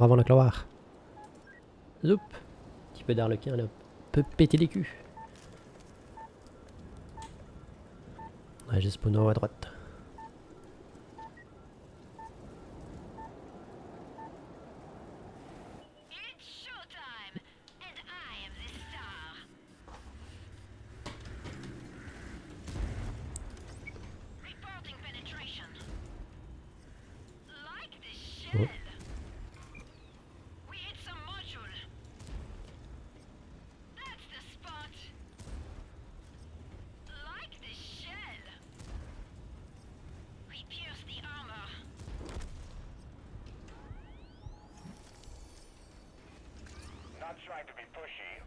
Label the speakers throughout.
Speaker 1: Avant la gloire. Zoup. Petit peu d'arlequin là. Peut péter les culs. Ouais, j'ai spawné à droite. Oh.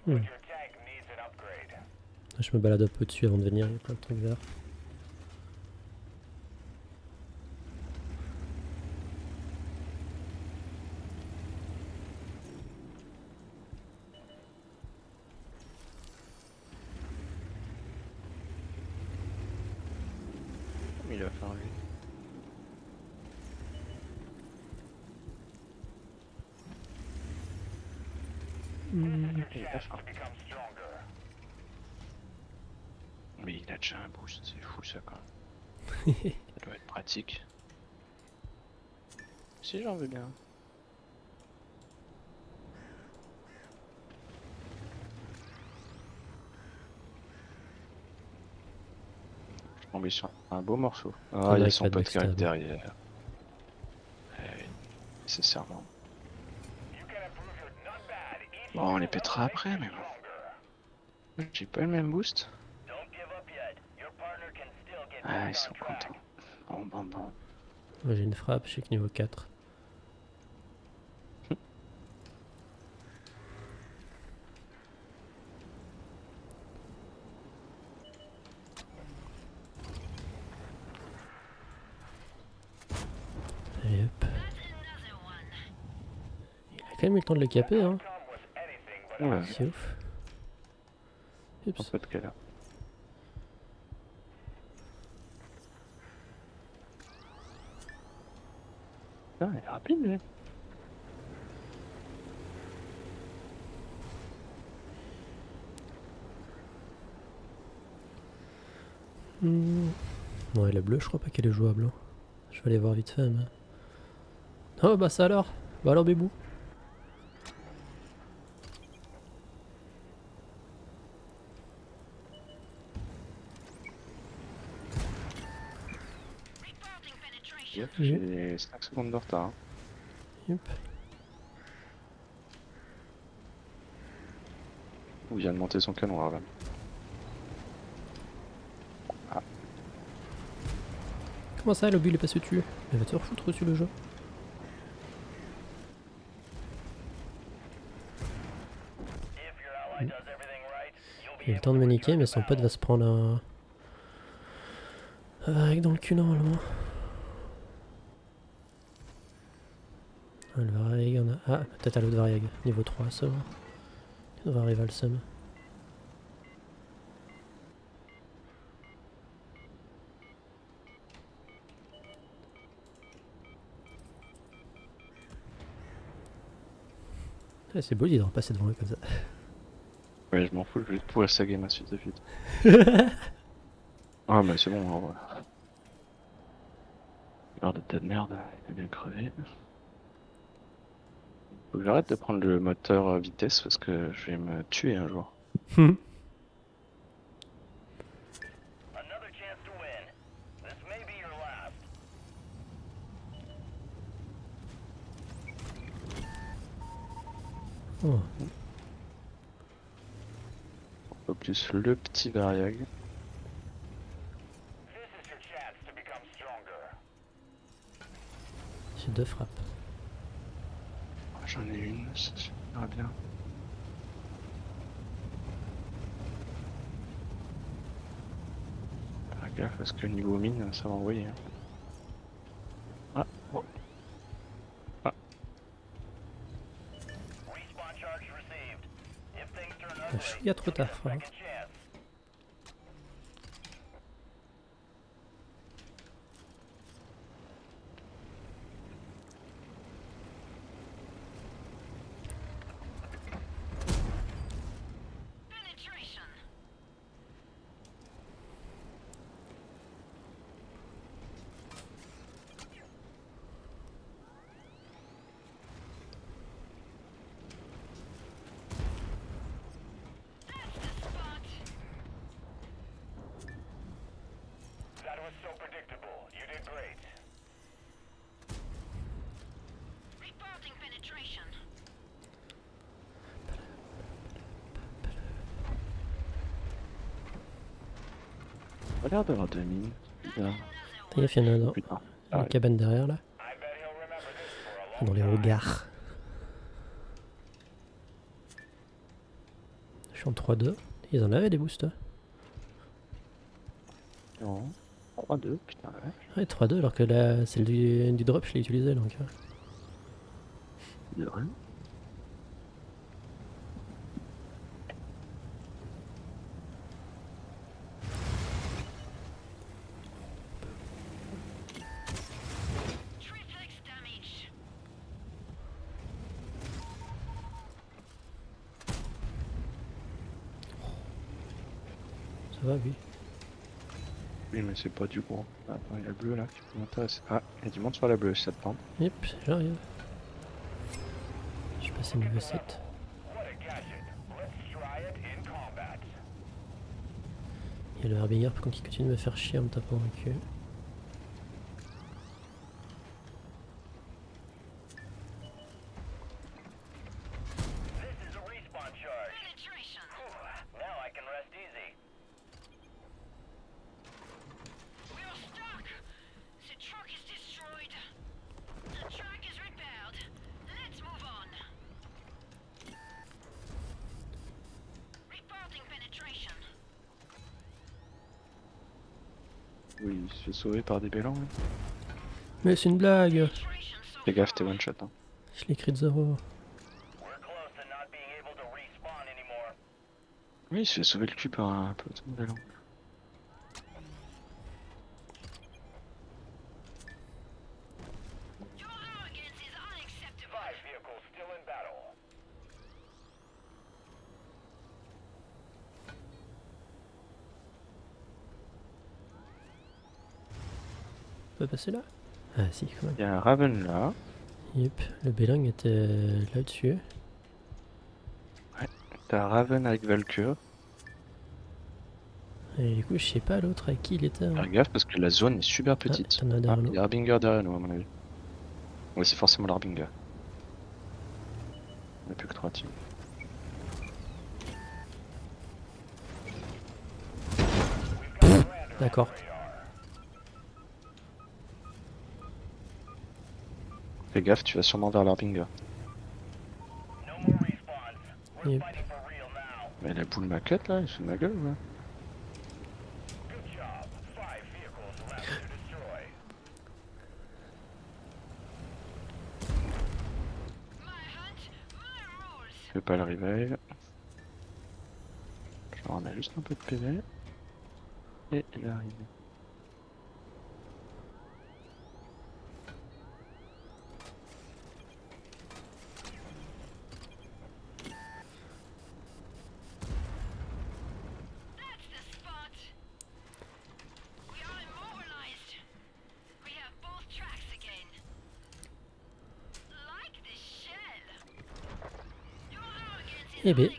Speaker 1: Hmm. Je me balade un peu dessus avant de venir, il y a plein de trucs verts.
Speaker 2: Mais il va faire lui. Il a faim. Mais il a déjà un boost, c'est fou ça quand même. Ça doit être pratique. Si j'en veux bien. Je suis tombé sur un beau morceau. Ah, il y a son pote qui arrive derrière. Nécessairement. Bon, on les pètera après, mais bon. J'ai pas le même boost. Ah, ils sont contents. Bon.
Speaker 1: Moi j'ai une frappe, je suis que niveau 4. Et hop. Il a quand même eu le temps de le caper, hein.
Speaker 2: Ouais,
Speaker 1: C'est ouf.
Speaker 2: un
Speaker 1: Oups.
Speaker 2: peu de galère. Ah, il est rapide, lui.
Speaker 1: Ouais, la bleue, je crois pas qu'elle est jouable. Hein. Je vais aller voir vite fait, mais... Oh bah ça alors. Bah alors bébou.
Speaker 2: Yep,
Speaker 1: Oui.
Speaker 2: j'ai 5 secondes de retard. Hein.
Speaker 1: Yep.
Speaker 2: Ou il vient de monter son canon, Arlan. Ah,
Speaker 1: Comment ça, l'obus il est passé dessus? Il va te refoutre dessus le jeu. Il a le temps de me niquer, mais son pote va se prendre un vareg dans le cul normalement. Ah, le vareg, on a... Ah, peut-être à l'autre vareg. Niveau 3, ça va. On va arriver à le seum. Ah, c'est beau, il devrait passer devant eux comme ça.
Speaker 2: ouais, je m'en fous, je vais pouvoir saguer ma suite de suite. Ah, mais c'est bon, en vrai. L'heure de tas de merde, il a bien crevé. Faut que j'arrête de prendre le moteur à vitesse parce que je vais me tuer un jour.
Speaker 1: Oh.
Speaker 2: Focus le petit variag.
Speaker 1: J'ai 2 frappes.
Speaker 2: Ah, j'en ai une, ça suffira bien. Faire gaffe parce que niveau mine, ça va envoyer. Hein. Ah, oh. Ah,
Speaker 1: Je suis trop tard, frère.
Speaker 2: Pas l'air d'avoir de mine. Bizarre.
Speaker 1: Fais gaffe, il y en a dans
Speaker 2: Putain.
Speaker 1: la
Speaker 2: Ah,
Speaker 1: cabane derrière là. Dans les hangars. Je suis en 3-2. Ils en avaient des boosts.
Speaker 2: non. 3-2, putain, ouais.
Speaker 1: Ouais, 3-2 alors que là, celle du drop, je l'ai utilisé donc.
Speaker 2: De rien.
Speaker 1: Ça va, oui.
Speaker 2: Oui, mais c'est pas du gros. Attends, il y a le bleu là, tu peux m'intéresser. Ah, il y a du monde sur la bleue, si ça te tente.
Speaker 1: Yep, j'arrive. Je suis passé niveau 7. Il y a le Harbinger par contre qui continue de me faire chier en me tapant le cul.
Speaker 2: Oui, il se fait sauver par des bélans. Hein.
Speaker 1: Mais c'est une blague.
Speaker 2: Fais gaffe, t'es one shot. Hein.
Speaker 1: Je l'ai crit de 0.
Speaker 2: Oui, il se fait sauver le cul par un peloton de bélans.
Speaker 1: On peut passer là? Ah si, quand même.
Speaker 2: Il y a un Raven là.
Speaker 1: Yep, le Belang était là-dessus.
Speaker 2: T'as Raven avec Valkyr.
Speaker 1: Et du coup, je sais pas l'autre avec qui il était. Hein.
Speaker 2: Fais gaffe parce que la zone est super
Speaker 1: Ah,
Speaker 2: petite.
Speaker 1: t'en as
Speaker 2: Ah,
Speaker 1: derrière
Speaker 2: il
Speaker 1: nous.
Speaker 2: y a Harbinger derrière nous à mon avis. Oui, c'est forcément l'Harbinger. Il n'y a plus que 3 teams.
Speaker 1: D'accord.
Speaker 2: Fais gaffe, tu vas sûrement vers l'Harbinger.
Speaker 1: Yep.
Speaker 2: Mais la boule maquette là, il se fout de ma gueule ou quoi? Fais pas le revive. Genre on a juste un peu de PV. Et il est arrivé.
Speaker 1: Eh ben.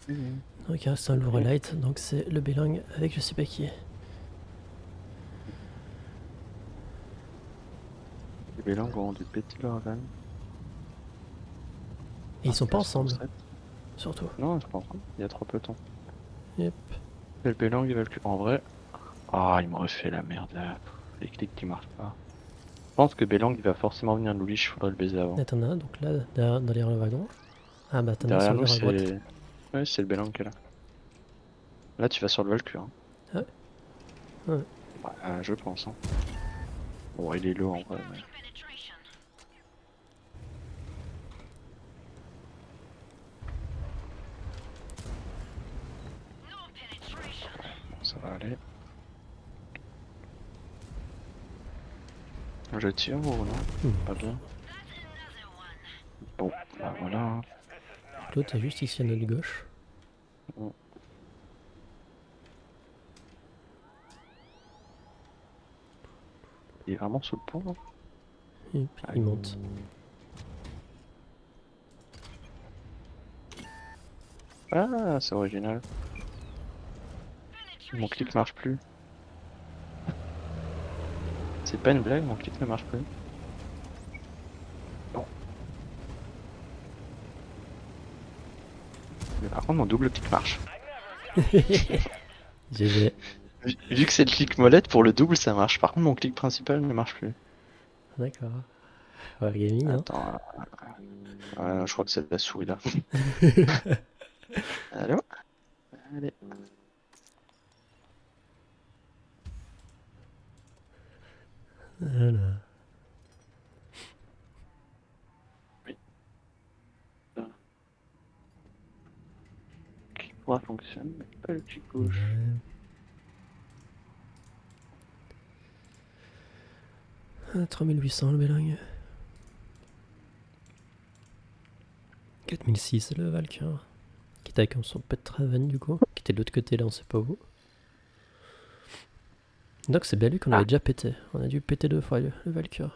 Speaker 1: Donc il reste un lourd light, donc c'est le Belang avec je sais pas qui.
Speaker 2: Les Bélans ont dû péter leur van.
Speaker 1: Et ils sont pas ensemble,
Speaker 2: 7.
Speaker 1: surtout.
Speaker 2: Non, je comprends. Il y a 3 pelotons.
Speaker 1: Yep.
Speaker 2: Et le Bélang, il va le en vrai. Ah, il me refait la merde là. Les clics qui marchent pas. Je pense que Bélang il va forcément venir nous liche, faudrait le baiser avant.
Speaker 1: Là t'en as un, donc là, derrière le wagon. Ah bah t'en as un
Speaker 2: Derrière
Speaker 1: sur le
Speaker 2: nous,
Speaker 1: verre à droite.
Speaker 2: c'est. Ouais, c'est le Bélang qui est là. Là, tu vas sur le Valkyr. Hein.
Speaker 1: Ah ouais. Ouais.
Speaker 2: Bah, je pense. Hein. Bon, il est low en vrai. Mais... Bon, ça va aller. Je tire ou non? Pas bien. Bon, bah voilà. Hein.
Speaker 1: L'autre est juste ici à notre gauche.
Speaker 2: Bon. Il est vraiment sous le pont là?
Speaker 1: Yep. Il monte.
Speaker 2: Ah, c'est original. Mon clic marche plus. C'est pas une blague, mon clic ne marche plus. Bon. Le Par contre, mon double clic marche.
Speaker 1: GG.
Speaker 2: Vu que c'est le clic molette, pour le double ça marche. Par contre, mon clic principal ne marche plus.
Speaker 1: D'accord. Wargaming, hein.
Speaker 2: Attends, je crois que c'est la souris là. Allô? Allez.
Speaker 1: Voilà.
Speaker 2: Oui. Le clic droit fonctionne, mais pas le clic gauche.
Speaker 1: Ouais. 3800 le Bélingue. 4006 le Valkyr. Qui était avec son Petraven du coup. Qui était de l'autre côté là, on sait pas où. Donc c'est bien lui qu'on avait déjà pété. On a dû péter 2 fois le Valkyr.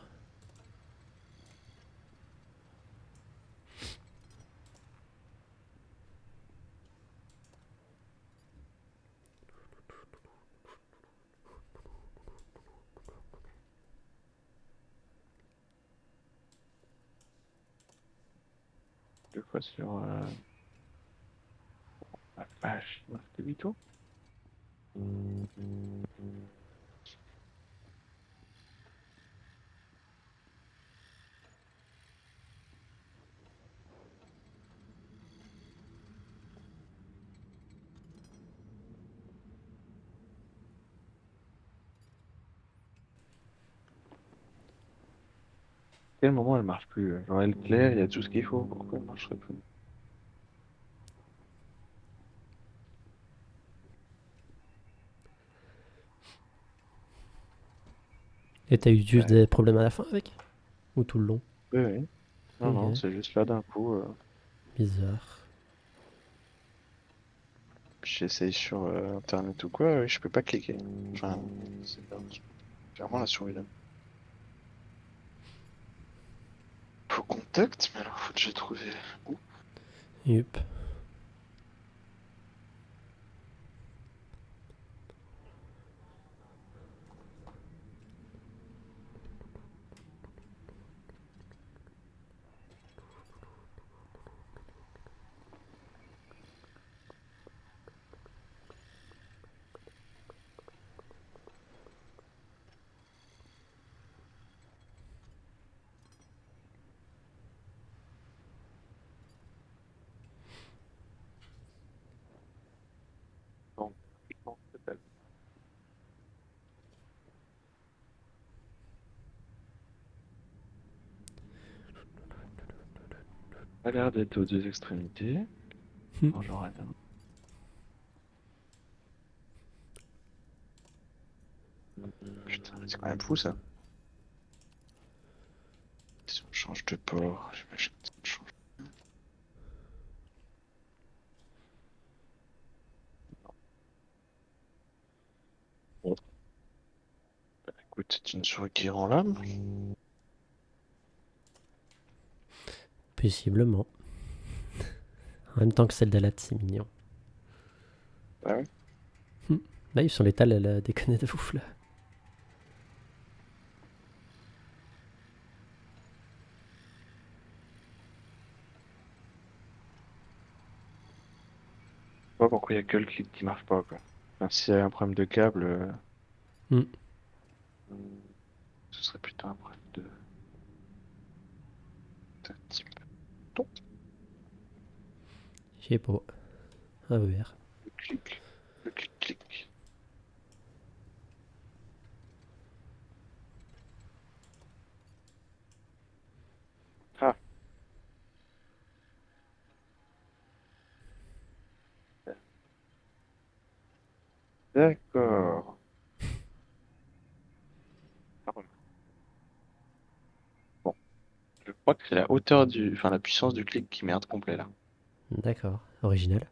Speaker 2: Deux fois sur. La vache, il reste 8 tours. Quel moment elle marche plus? Genre elle claire, il y a tout ce qu'il faut. Pourquoi elle marcherait plus?
Speaker 1: Et t'as eu juste
Speaker 2: Ouais.
Speaker 1: des problèmes à la fin avec? Ou tout le long?
Speaker 2: Oui, oui. Non, non,
Speaker 1: Ok.
Speaker 2: c'est juste là d'un coup.
Speaker 1: Bizarre.
Speaker 2: J'essaye sur internet ou quoi, je peux pas cliquer. Enfin, c'est clairement la souris là. Faut contact, mais alors faut que j'ai trouvé où?
Speaker 1: Yup.
Speaker 2: Non, non, peut-être. A l'air d'être aux deux extrémités. Quand j'aurai un. Putain, c'est quand même fou ça. Si on change de port, j'imagine que ça change. Bon, bah, écoute, c'est une souris qui rend l'âme.
Speaker 1: Possiblement. En même temps que celle d'Alat, c'est mignon.
Speaker 2: Bah ouais.
Speaker 1: Là, ils sont létales, elle a déconné de ouf là.
Speaker 2: Je sais pas pourquoi il y a que le clic qui marche pas quoi. Enfin, s'il y a un problème de câble,
Speaker 1: Hmm.
Speaker 2: ce serait plutôt un problème de type.
Speaker 1: Je sais pas. À voir.
Speaker 2: Le clic. Le clic. Ah, d'accord. Ah, ouais. Bon, je crois que c'est la hauteur du. Enfin, la puissance du clic qui merde complet là.
Speaker 1: D'accord. Original.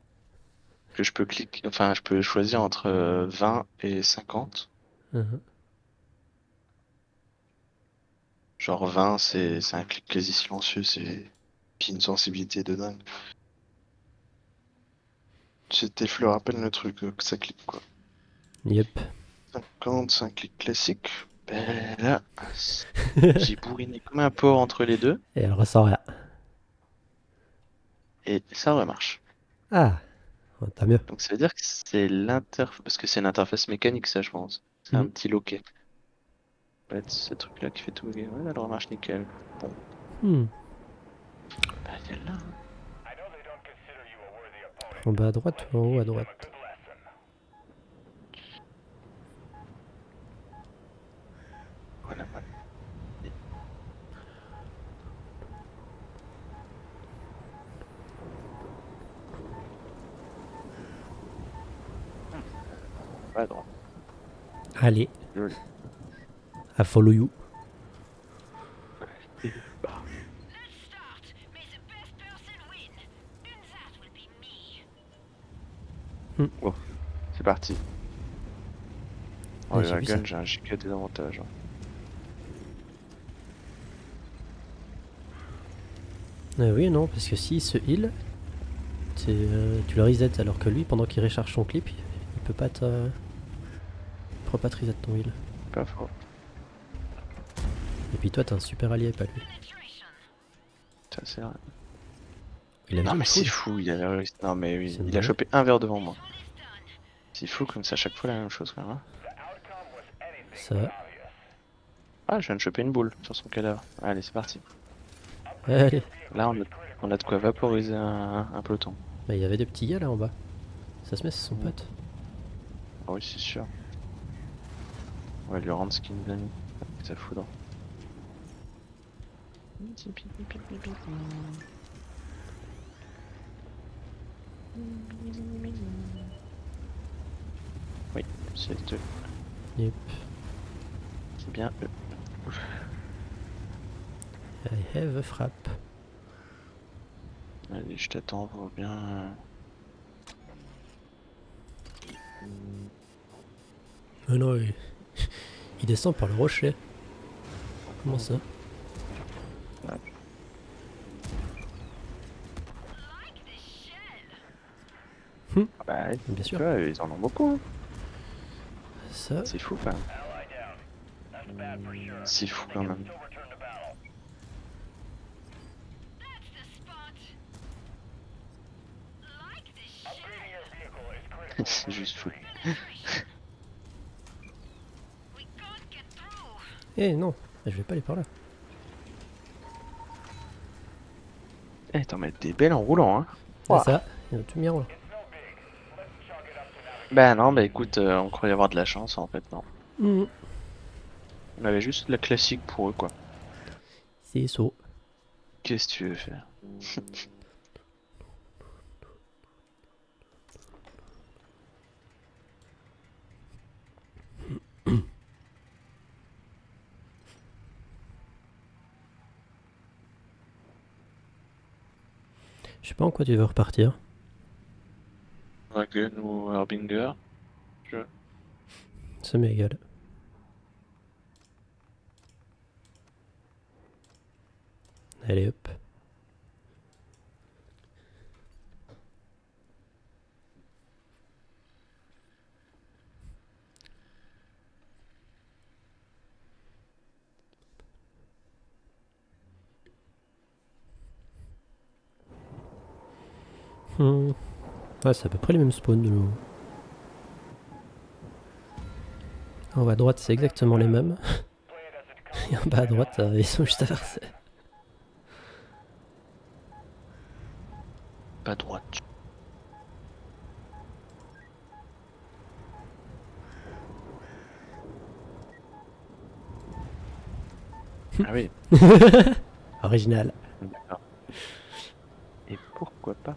Speaker 2: Que je peux cliquer. Enfin, je peux choisir entre 20 et 50.
Speaker 1: Mhm.
Speaker 2: Genre 20, c'est un clic quasi silencieux, c'est. Puis une sensibilité de dingue. T'effleures à peine le truc que ça clique quoi.
Speaker 1: Yep.
Speaker 2: 50, c'est un clic classique. Ben là, j'ai bourriné comme un porc entre les deux
Speaker 1: Et elle ressort là.
Speaker 2: et ça remarche.
Speaker 1: Ah, t'as mieux.
Speaker 2: Donc ça veut dire que c'est l'interface, parce que c'est une interface mécanique ça je pense. C'est un
Speaker 1: Mhm.
Speaker 2: petit loquet. Ça va être ce truc là qui fait tout. Ouais, là, elle marche nickel. Bon,
Speaker 1: Hmm.
Speaker 2: bah il est là. Hein.
Speaker 1: En bas à droite ou en haut à droite?
Speaker 2: Voilà, voilà. Pas à droite.
Speaker 1: Allez,
Speaker 2: Joli.
Speaker 1: I follow you.
Speaker 2: Et bah,
Speaker 1: Hmm.
Speaker 2: oh, c'est parti. Oh,
Speaker 1: Ouais, j'ai
Speaker 2: la
Speaker 1: vu ça.
Speaker 2: gun, j'ai un giga désavantage. Hein.
Speaker 1: Oui et non, parce que s'il se heal, tu le reset alors que lui, pendant qu'il recharge son clip, il peut pas pourra pas te reset ton heal.
Speaker 2: Pas faux.
Speaker 1: Et puis toi, t'as un super allié, pas lui.
Speaker 2: Ça c'est vrai.
Speaker 1: Il a
Speaker 2: Non
Speaker 1: vu
Speaker 2: mais c'est
Speaker 1: full.
Speaker 2: fou, il avait réussi. Non mais oui,
Speaker 1: C'est une
Speaker 2: il a
Speaker 1: dinguerie.
Speaker 2: chopé un verre devant moi. C'est fou comme ça, à chaque fois la même chose quand même. Hein.
Speaker 1: Ça va.
Speaker 2: Ah, je viens de choper une boule sur son cadavre. Allez, c'est parti.
Speaker 1: Allez.
Speaker 2: Là, on a de quoi vaporiser un peloton.
Speaker 1: Bah, il y avait des petits gars là en bas. Ça se met, c'est son
Speaker 2: Mm.
Speaker 1: pote.
Speaker 2: Ah oui, c'est sûr. On va lui rendre ce qu'il nous a mis. Avec sa foudre. Oui, c'est eux.
Speaker 1: Yep.
Speaker 2: C'est bien eux.
Speaker 1: I have a frappe.
Speaker 2: Allez, je t'attends, vaut bien.
Speaker 1: Mais non, il descend par le rocher. Comment ça? Hum,
Speaker 2: Bah, ouais,
Speaker 1: bien
Speaker 2: tu
Speaker 1: sûr.
Speaker 2: vois, ils en ont beaucoup. Hein.
Speaker 1: Ça.
Speaker 2: C'est fou quand même. C'est fou quand même. C'est juste fou.
Speaker 1: Eh non, je vais pas aller par là.
Speaker 2: Eh, t'en mets des belles en roulant, hein.
Speaker 1: Ah
Speaker 2: Ouah.
Speaker 1: ça, il y a tout mignon là.
Speaker 2: Bah non, bah écoute, on croyait avoir de la chance en fait, non.
Speaker 1: Hum,
Speaker 2: On avait juste la classique pour eux, quoi.
Speaker 1: c'est saut.
Speaker 2: Qu'est-ce que tu veux faire?
Speaker 1: Je sais pas en quoi tu veux repartir.
Speaker 2: Dragon ou Harbinger? Je...
Speaker 1: Ça m'est égal. Allez hop. Ouais, c'est à peu près les mêmes spawns de nouveau. En haut à droite, c'est exactement les mêmes. Et en bas à droite, ils sont juste inversés.
Speaker 2: Pas droite. Ah oui,
Speaker 1: Original.
Speaker 2: d'accord. Et pourquoi pas?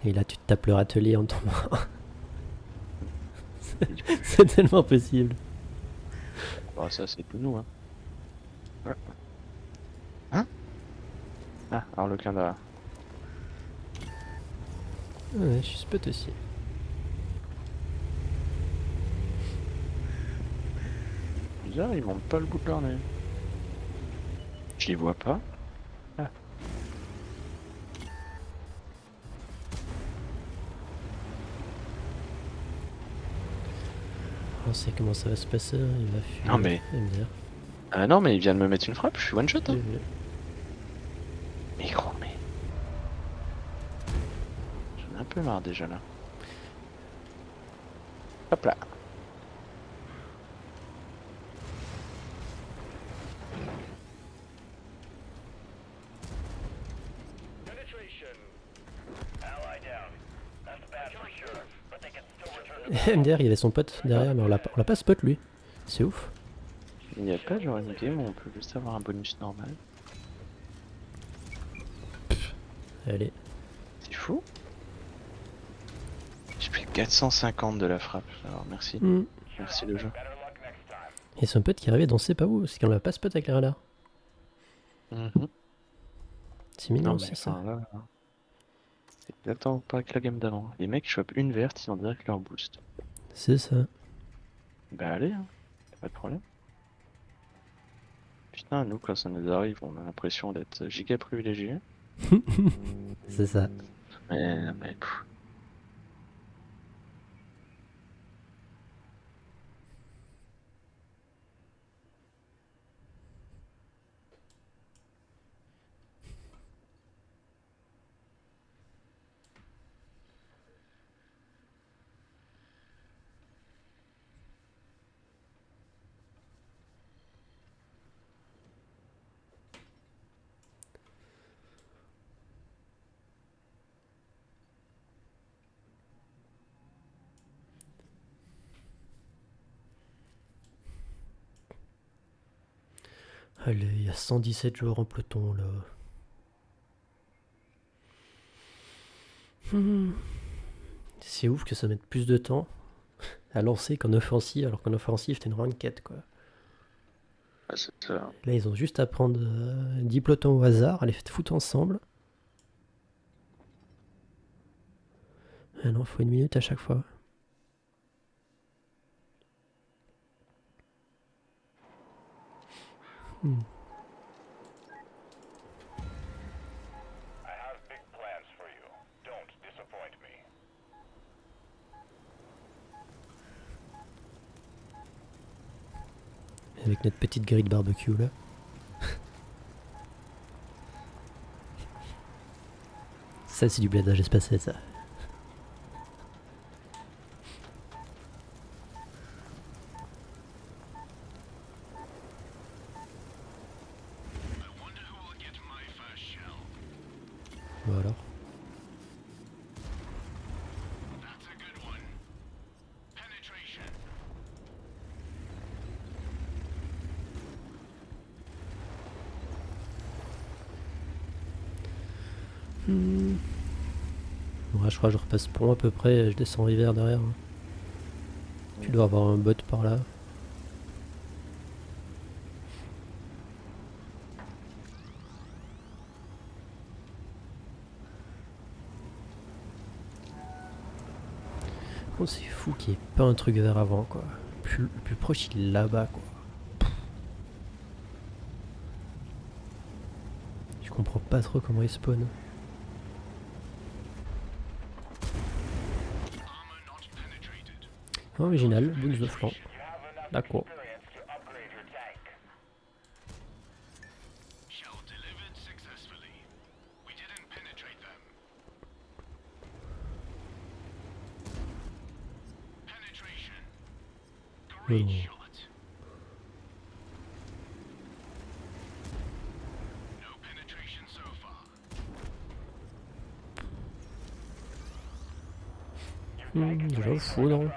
Speaker 1: Et là, tu te tapes le râtelier en tombant. C'est tellement possible.
Speaker 2: Bah ça c'est tout nous, hein. Ouais. Hein? Ah, Harlequin là.
Speaker 1: Ouais, je suis spot aussi.
Speaker 2: Bizarre, ils montent pas le bout de leur nez. Je les vois pas. Ah,
Speaker 1: On sait comment ça va se passer, hein, il va fuir.
Speaker 2: non mais,
Speaker 1: MDR.
Speaker 2: Ah non, mais il vient de me mettre une frappe, je suis one shot. Hein.
Speaker 1: J'ai vu.
Speaker 2: Mais gros, mais. J'en ai un peu marre déjà là. Hop là.
Speaker 1: MDR, il y avait son pote derrière, mais on l'a pas spot lui. C'est ouf.
Speaker 2: Il n'y a pas genre une game où on peut juste avoir un bonus normal.
Speaker 1: Allez.
Speaker 2: C'est fou. J'ai pris 450 de la frappe. Alors merci.
Speaker 1: Hmm.
Speaker 2: Merci le jeu.
Speaker 1: Et son pote qui arrivait dans c'est pas où, c'est qu'on l'a pas spot avec les radars.
Speaker 2: Mhm.
Speaker 1: C'est mignon
Speaker 2: Non
Speaker 1: aussi
Speaker 2: mais
Speaker 1: ça.
Speaker 2: enfin là. C'est exactement pas que la game d'avant. Les mecs chopent une verte, ils ont direct leur boost.
Speaker 1: C'est ça.
Speaker 2: Bah allez, hein. Y'a pas de problème. Putain, nous quand ça nous arrive, on a l'impression d'être giga privilégiés.
Speaker 1: C'est ça.
Speaker 2: Mais
Speaker 1: Allez, il y a 117 joueurs en peloton là. C'est ouf que ça mette plus de temps à lancer qu'en offensive, alors qu'en offensive t'as une ranked quoi.
Speaker 2: c'est ça.
Speaker 1: Là ils ont juste à prendre 10 pelotons au hasard, à les foutre ensemble. Ah non, faut une minute à chaque fois. Hmm. Avec notre petite grille de barbecue là. Ça c'est du bladage espacé ça. Bon alors. Ouais, je crois que je repasse pont à peu près, je descends rivière derrière. Hein. Tu dois avoir un bot par là. Oh, c'est fou qu'il n'y ait pas un truc vert avant quoi. Le plus proche il est là-bas quoi. Je comprends pas trop comment il spawn. Original, boost de flanc. D'accord. Oh. Déjà le foudre.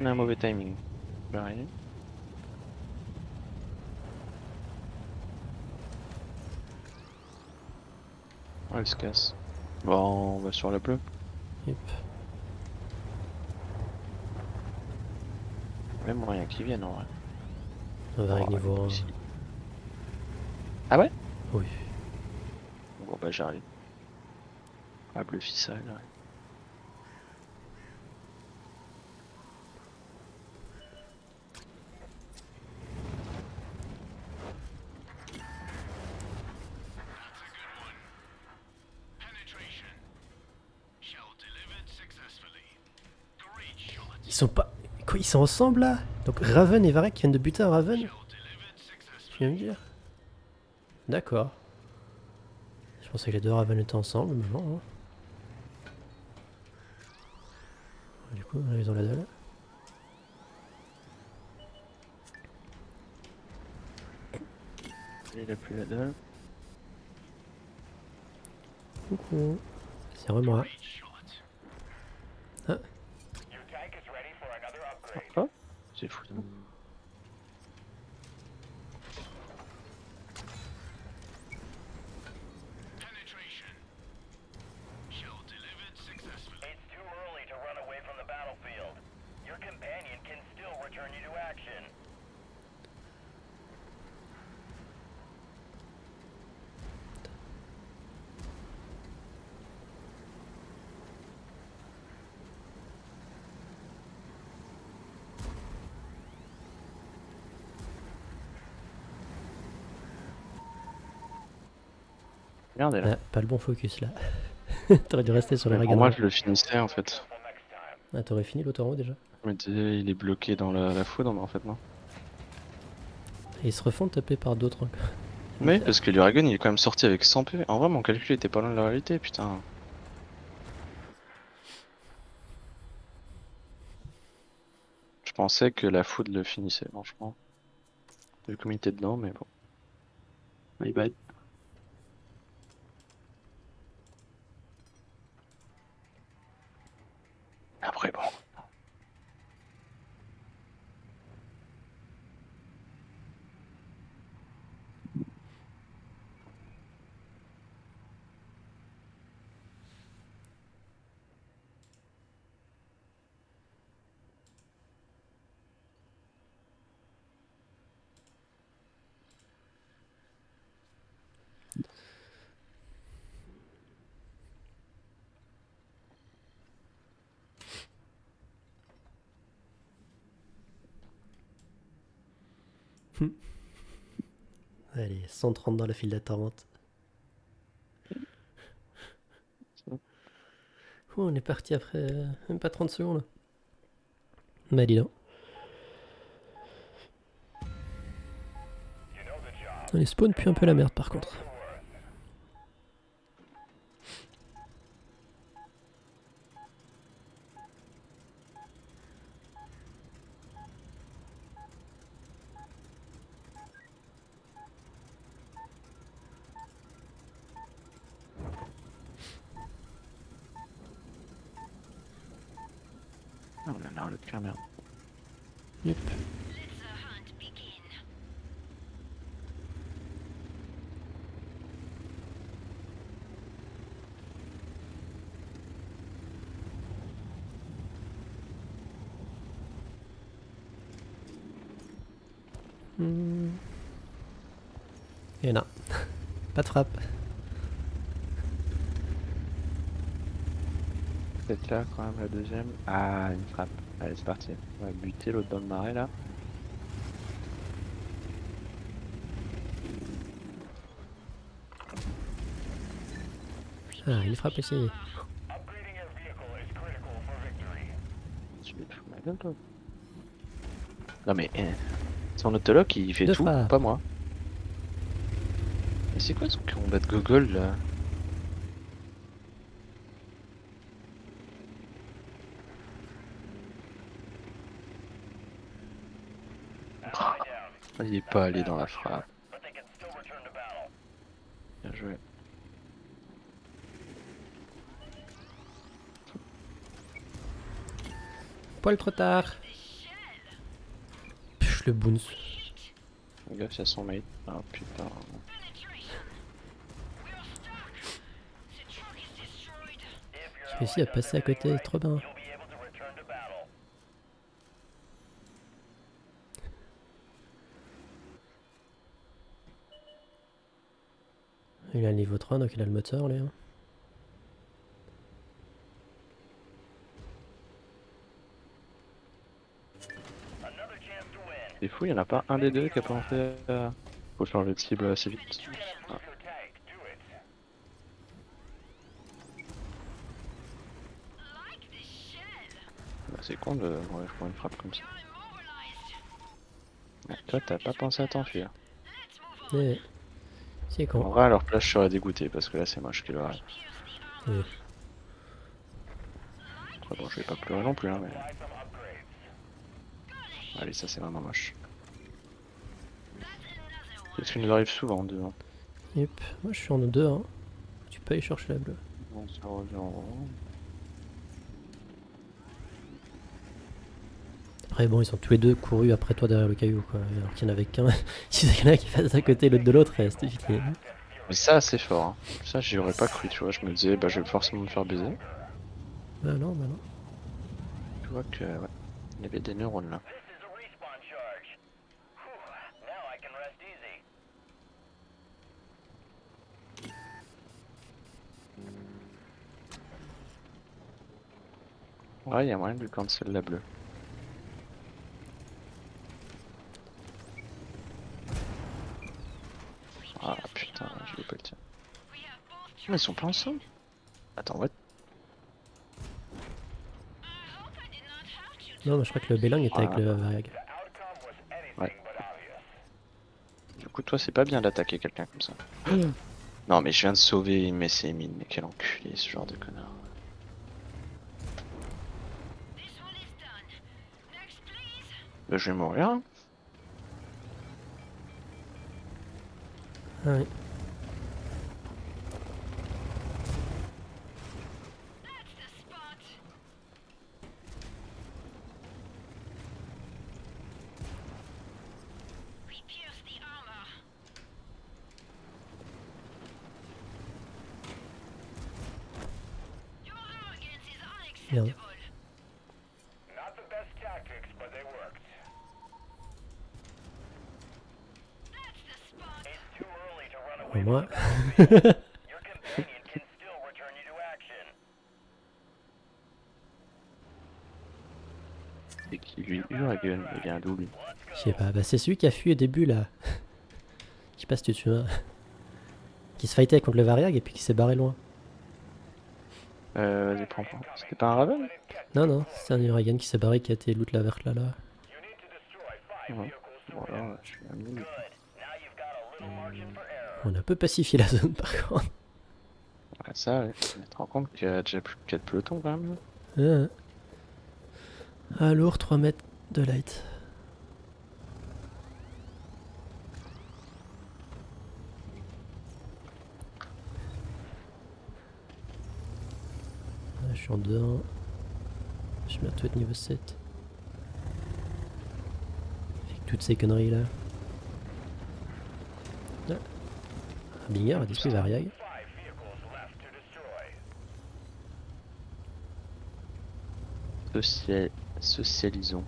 Speaker 2: On a un mauvais timing. Pareil. elle se casse. Bon, on va sur la bleue.
Speaker 1: Yep.
Speaker 2: Même moyen qu'ils viennent en vrai.
Speaker 1: On va
Speaker 2: Oh,
Speaker 1: avec niveau 1.
Speaker 2: ici. Ah ouais?
Speaker 1: Oui.
Speaker 2: Bon bah j'arrive. Ah bleu ficelle. Ouais.
Speaker 1: Ils sont pas... Quoi, ils sont ensemble là? Donc Raven et Varek viennent de buter un Raven? Tu viens me dire? D'accord. Je pensais que les deux Raven étaient ensemble, mais non. Hein. Du coup, là, ils ont la dalle.
Speaker 2: Il a plus la dalle.
Speaker 1: Coucou. C'est vraiment là. Ah,
Speaker 2: Ah, c'est fou. Merde, elle.
Speaker 1: ah, pas le bon focus là. T'aurais dû rester sur le
Speaker 2: Mais pour moi,
Speaker 1: Regan.
Speaker 2: je le finissais en fait.
Speaker 1: Ah, t'aurais fini l'autoroute déjà?
Speaker 2: Je me disais, il est bloqué dans la foudre, mais en fait non.
Speaker 1: Et ils se refont taper par d'autres.
Speaker 2: Mais parce que l'Uragon il est quand même sorti avec 100 PV. En vrai, mon calcul était pas loin de la réalité, putain. Je pensais que la foudre le finissait, franchement. Vu comme il était dedans, mais bon. My bad. Après, bon.
Speaker 1: Allez, 130 dans la file d'attente. Oh, on est parti après même pas 30 secondes. Bah dis donc. Les spawns puent un peu la merde par contre.
Speaker 2: Ah, on a le cœur, merde.
Speaker 1: Yep. Et non. Pas de frappe.
Speaker 2: Peut-être là quand même la deuxième. Ah, une frappe. Allez, c'est parti. On va buter l'autre dans le marais là.
Speaker 1: Ah, il frappe ici.
Speaker 2: Tu te fous de ma gueule, toi. Non mais, son autolock il fait
Speaker 1: Deux
Speaker 2: tout,
Speaker 1: frappes.
Speaker 2: pas moi. Mais c'est quoi ce combat de gogol là? Il est pas allé dans la frappe. Bien joué.
Speaker 1: Poil trop tard. Pff, le bounce.
Speaker 2: Le gars, c'est son mate. Ah putain.
Speaker 1: réussi à passer à côté, trop bien. Il a le niveau 3, donc il a le moteur, lui. Hein.
Speaker 2: C'est fou, il y en a pas un des deux qui a pensé à... Faut changer de cible assez vite. Ah. Bah, c'est con de... Ouais, je prends une frappe comme ça. Ouais, toi, t'as pas pensé à t'enfuir.
Speaker 1: Mais... C'est
Speaker 2: En
Speaker 1: con.
Speaker 2: vrai, à leur place, je serais dégoûté parce que là, c'est moche qu'il aurait.
Speaker 1: Oui.
Speaker 2: Après, bon, je vais pas pleurer non plus, hein, mais... Allez, ça, c'est vraiment moche. C'est ce qui nous arrive souvent, deux. Hein.
Speaker 1: Yep. Moi je suis en 2, hein. Tu peux aller chercher la bleue.
Speaker 2: On se revient en haut.
Speaker 1: Après bon, ils sont tous les deux courus après toi derrière le caillou, quoi. Alors qu'il n'y en avait qu'un. Si c'est quelqu'un qui passe à côté l'autre de l'autre, c'était fini.
Speaker 2: Mais ça, c'est fort. Hein. Ça, j'y aurais pas cru, tu vois. Je me disais, bah, je vais forcément me faire baiser.
Speaker 1: Bah non, bah non.
Speaker 2: Tu vois que, ouais, il y avait des neurones là. Ouais, il y a moyen de lui cancel la bleue. Ah putain, je vais pas le tirer. Mais ils sont pas ensemble. Attends, what?
Speaker 1: Non, mais je crois que le Béling était avec le Variag.
Speaker 2: Ouais. Du coup, toi, c'est pas bien d'attaquer quelqu'un comme ça. Non, mais je viens de sauver Messi et Mine. Mais quel enculé, ce genre de connard. Bah, je vais mourir. Hein.
Speaker 1: Ah oui. Merde. Au moins.
Speaker 2: Et qui lui hurle, il vient d'où lui?
Speaker 1: Je sais pas, bah c'est celui qui a fui au début là. Je sais pas si tu te souviens. Qui se fightait contre le Variag et puis qui s'est barré loin.
Speaker 2: Vas-y, prends. C'était pas un Raven?
Speaker 1: Non, non, c'est un Uragan qui s'est barré qui a été loot la verte là.
Speaker 2: Ouais. Bon, alors, je suis amené.
Speaker 1: On a un peu pacifié la zone par contre.
Speaker 2: Ouais, ça, ouais. Tu te rends compte qu'il y a déjà plus que 4 pelotons quand même?
Speaker 1: Ah, lourd, 3 mètres de light. Ah, je suis en 2-1. Je vais bientôt être niveau 7. Avec toutes ces conneries là. Ah. Binger a display Variag.
Speaker 2: Socialisons.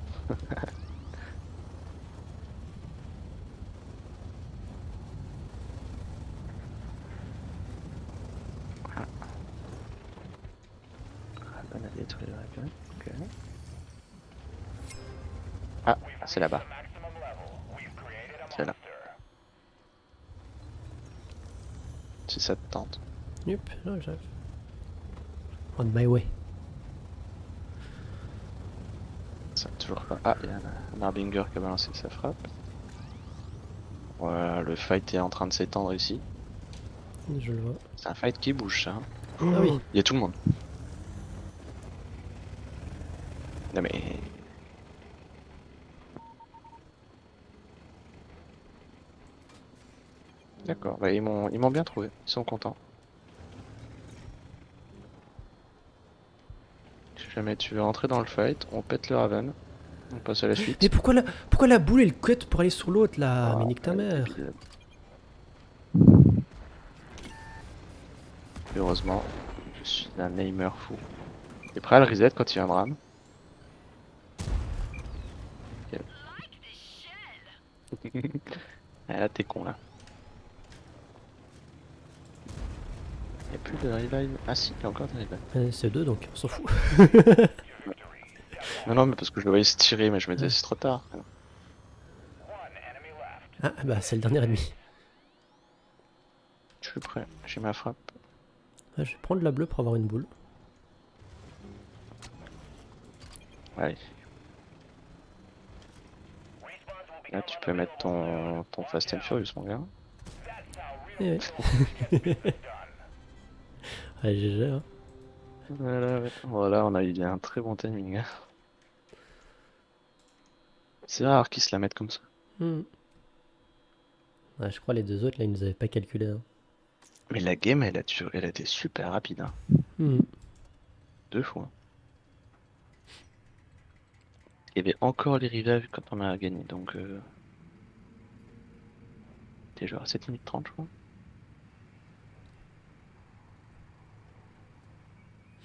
Speaker 2: Raven a détruit le Raven. Ok. Ah, c'est là-bas. C'est là. Si ça te tente.
Speaker 1: Yup, là j'arrive. On my way.
Speaker 2: Ça toujours pas. Ah, il y a un Harbinger qui a balancé sa frappe. Voilà, le fight est en train de s'étendre ici.
Speaker 1: Je le vois.
Speaker 2: C'est un fight qui bouge, ça. Hein.
Speaker 1: Ah oui.
Speaker 2: Il y a tout le monde. Non mais... D'accord, bah, ils m'ont bien trouvé. Ils sont contents. Si jamais tu veux rentrer dans le fight, on pète le Raven. On passe à la suite.
Speaker 1: Mais pourquoi la boule elle cut pour aller sur l'autre là?
Speaker 2: Ah,
Speaker 1: Mais nique ta mère.
Speaker 2: Heureusement, je suis un aimer fou. T'es prêt à le reset quand il va me ram? Ok. Ah, là t'es con là. Y'a plus de revive. Ah si, il y a encore des revive.
Speaker 1: C'est 2 donc on s'en fout.
Speaker 2: Non, non, mais parce que je le voyais se tirer, mais je me disais
Speaker 1: Ouais.
Speaker 2: c'est trop tard.
Speaker 1: Ah bah c'est le dernier ennemi.
Speaker 2: Je suis prêt, j'ai ma frappe.
Speaker 1: Ah, je vais prendre la bleue pour avoir une boule.
Speaker 2: Allez. Là tu peux mettre ton Fast and Furious mon gars.
Speaker 1: Eh ouais. Allez GG hein.
Speaker 2: Voilà, ouais. Voilà, on a eu un très bon timing, hein. C'est rare qu'ils se la mettent comme ça.
Speaker 1: Hmm. Ouais, je crois les deux autres là ils nous avaient pas calculé. Hein.
Speaker 2: Mais la game, elle a été super rapide, hein.
Speaker 1: Hmm.
Speaker 2: 2 fois. Il y avait encore les revives quand on a gagné, donc t'es genre à 7 minutes 30 je crois.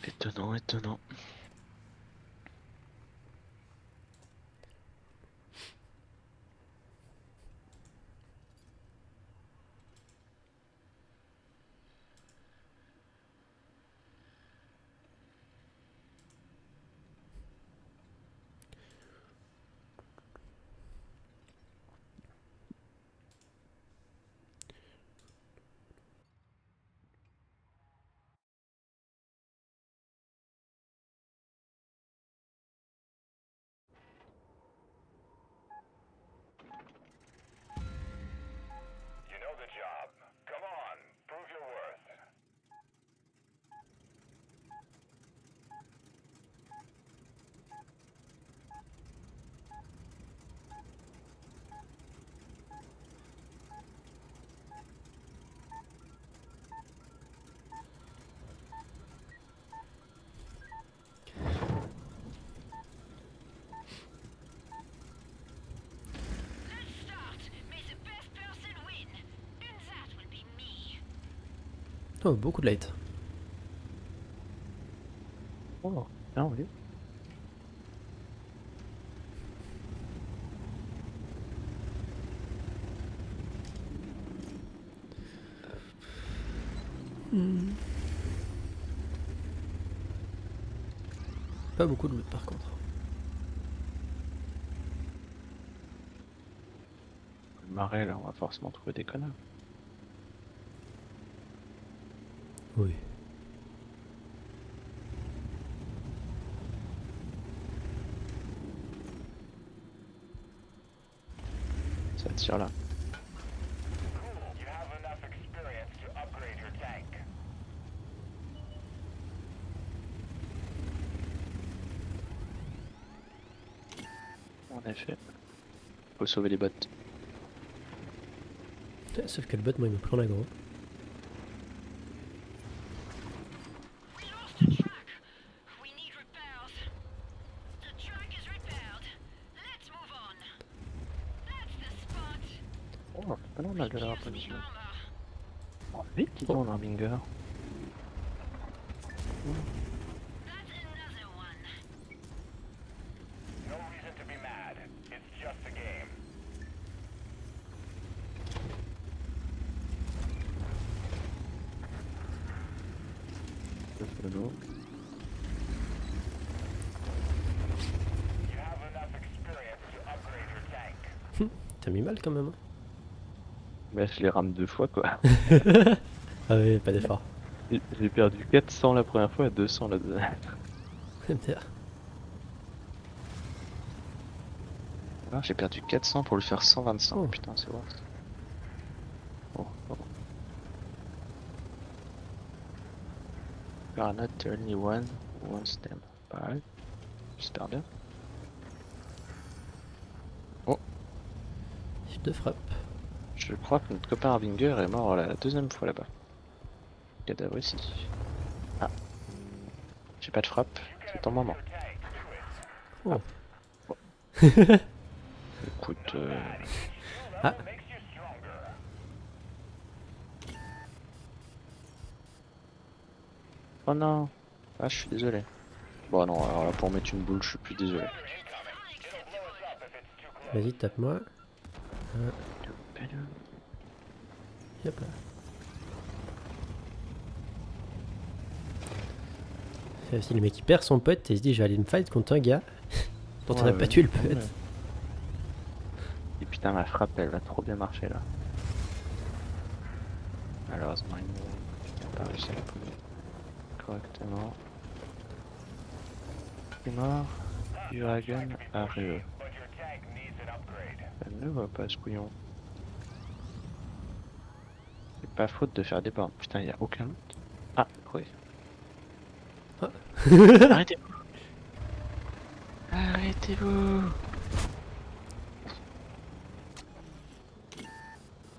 Speaker 2: Étonnant, étonnant.
Speaker 1: Oh beaucoup de light.
Speaker 2: Oh, bien oui.
Speaker 1: Pas beaucoup de loot par contre.
Speaker 2: Le marais là, on va forcément trouver des connards.
Speaker 1: Oui.
Speaker 2: Ça tire là. En effet. Faut sauver les bottes.
Speaker 1: Sauf que le bot moi il me prend la gros.
Speaker 2: Oh, c'est pas normal de l'avoir position. Oh, vite, dis
Speaker 1: Oh.
Speaker 2: donc, Narbinger.
Speaker 1: T'as mis mal quand même. Hein.
Speaker 2: Mais je les rame 2 fois quoi.
Speaker 1: Ah ouais, pas d'effort.
Speaker 2: J'ai perdu 400 la première fois et 200 la deuxième. Ah, j'ai perdu 400 pour lui faire 125.
Speaker 1: Oh.
Speaker 2: Putain, c'est vrai. Oh, oh. You are not the only one who wants them. Pareil. J'espère bien. Oh,
Speaker 1: J'ai deux frappes.
Speaker 2: je crois que notre copain Harbinger est mort la deuxième fois là-bas. Cadavre ici. Ah, j'ai pas de frappe. C'est ton moment.
Speaker 1: Oh.
Speaker 2: Bon. Écoute,
Speaker 1: Ah.
Speaker 2: oh non. Ah, je suis désolé. Bon non, alors là pour mettre une boule, je suis plus désolé.
Speaker 1: Vas-y, tape-moi. Hop là. C'est aussi le mec qui perd son pote et il se dit je vais aller me fight contre un gars dont on
Speaker 2: Ouais,
Speaker 1: a pas
Speaker 2: ouais,
Speaker 1: tué le
Speaker 2: ouais.
Speaker 1: pote.
Speaker 2: Et putain, ma frappe, elle va trop bien marcher là. Malheureusement, il n'a pas réussi à la poser correctement. Il est mort. Uragan arrive. Elle ne le voit pas, ce couillon. C'est pas faute de faire des bornes. Putain, il n'y a aucun loot. Ah, oui.
Speaker 1: Ah.
Speaker 2: Arrêtez-vous. Arrêtez-vous.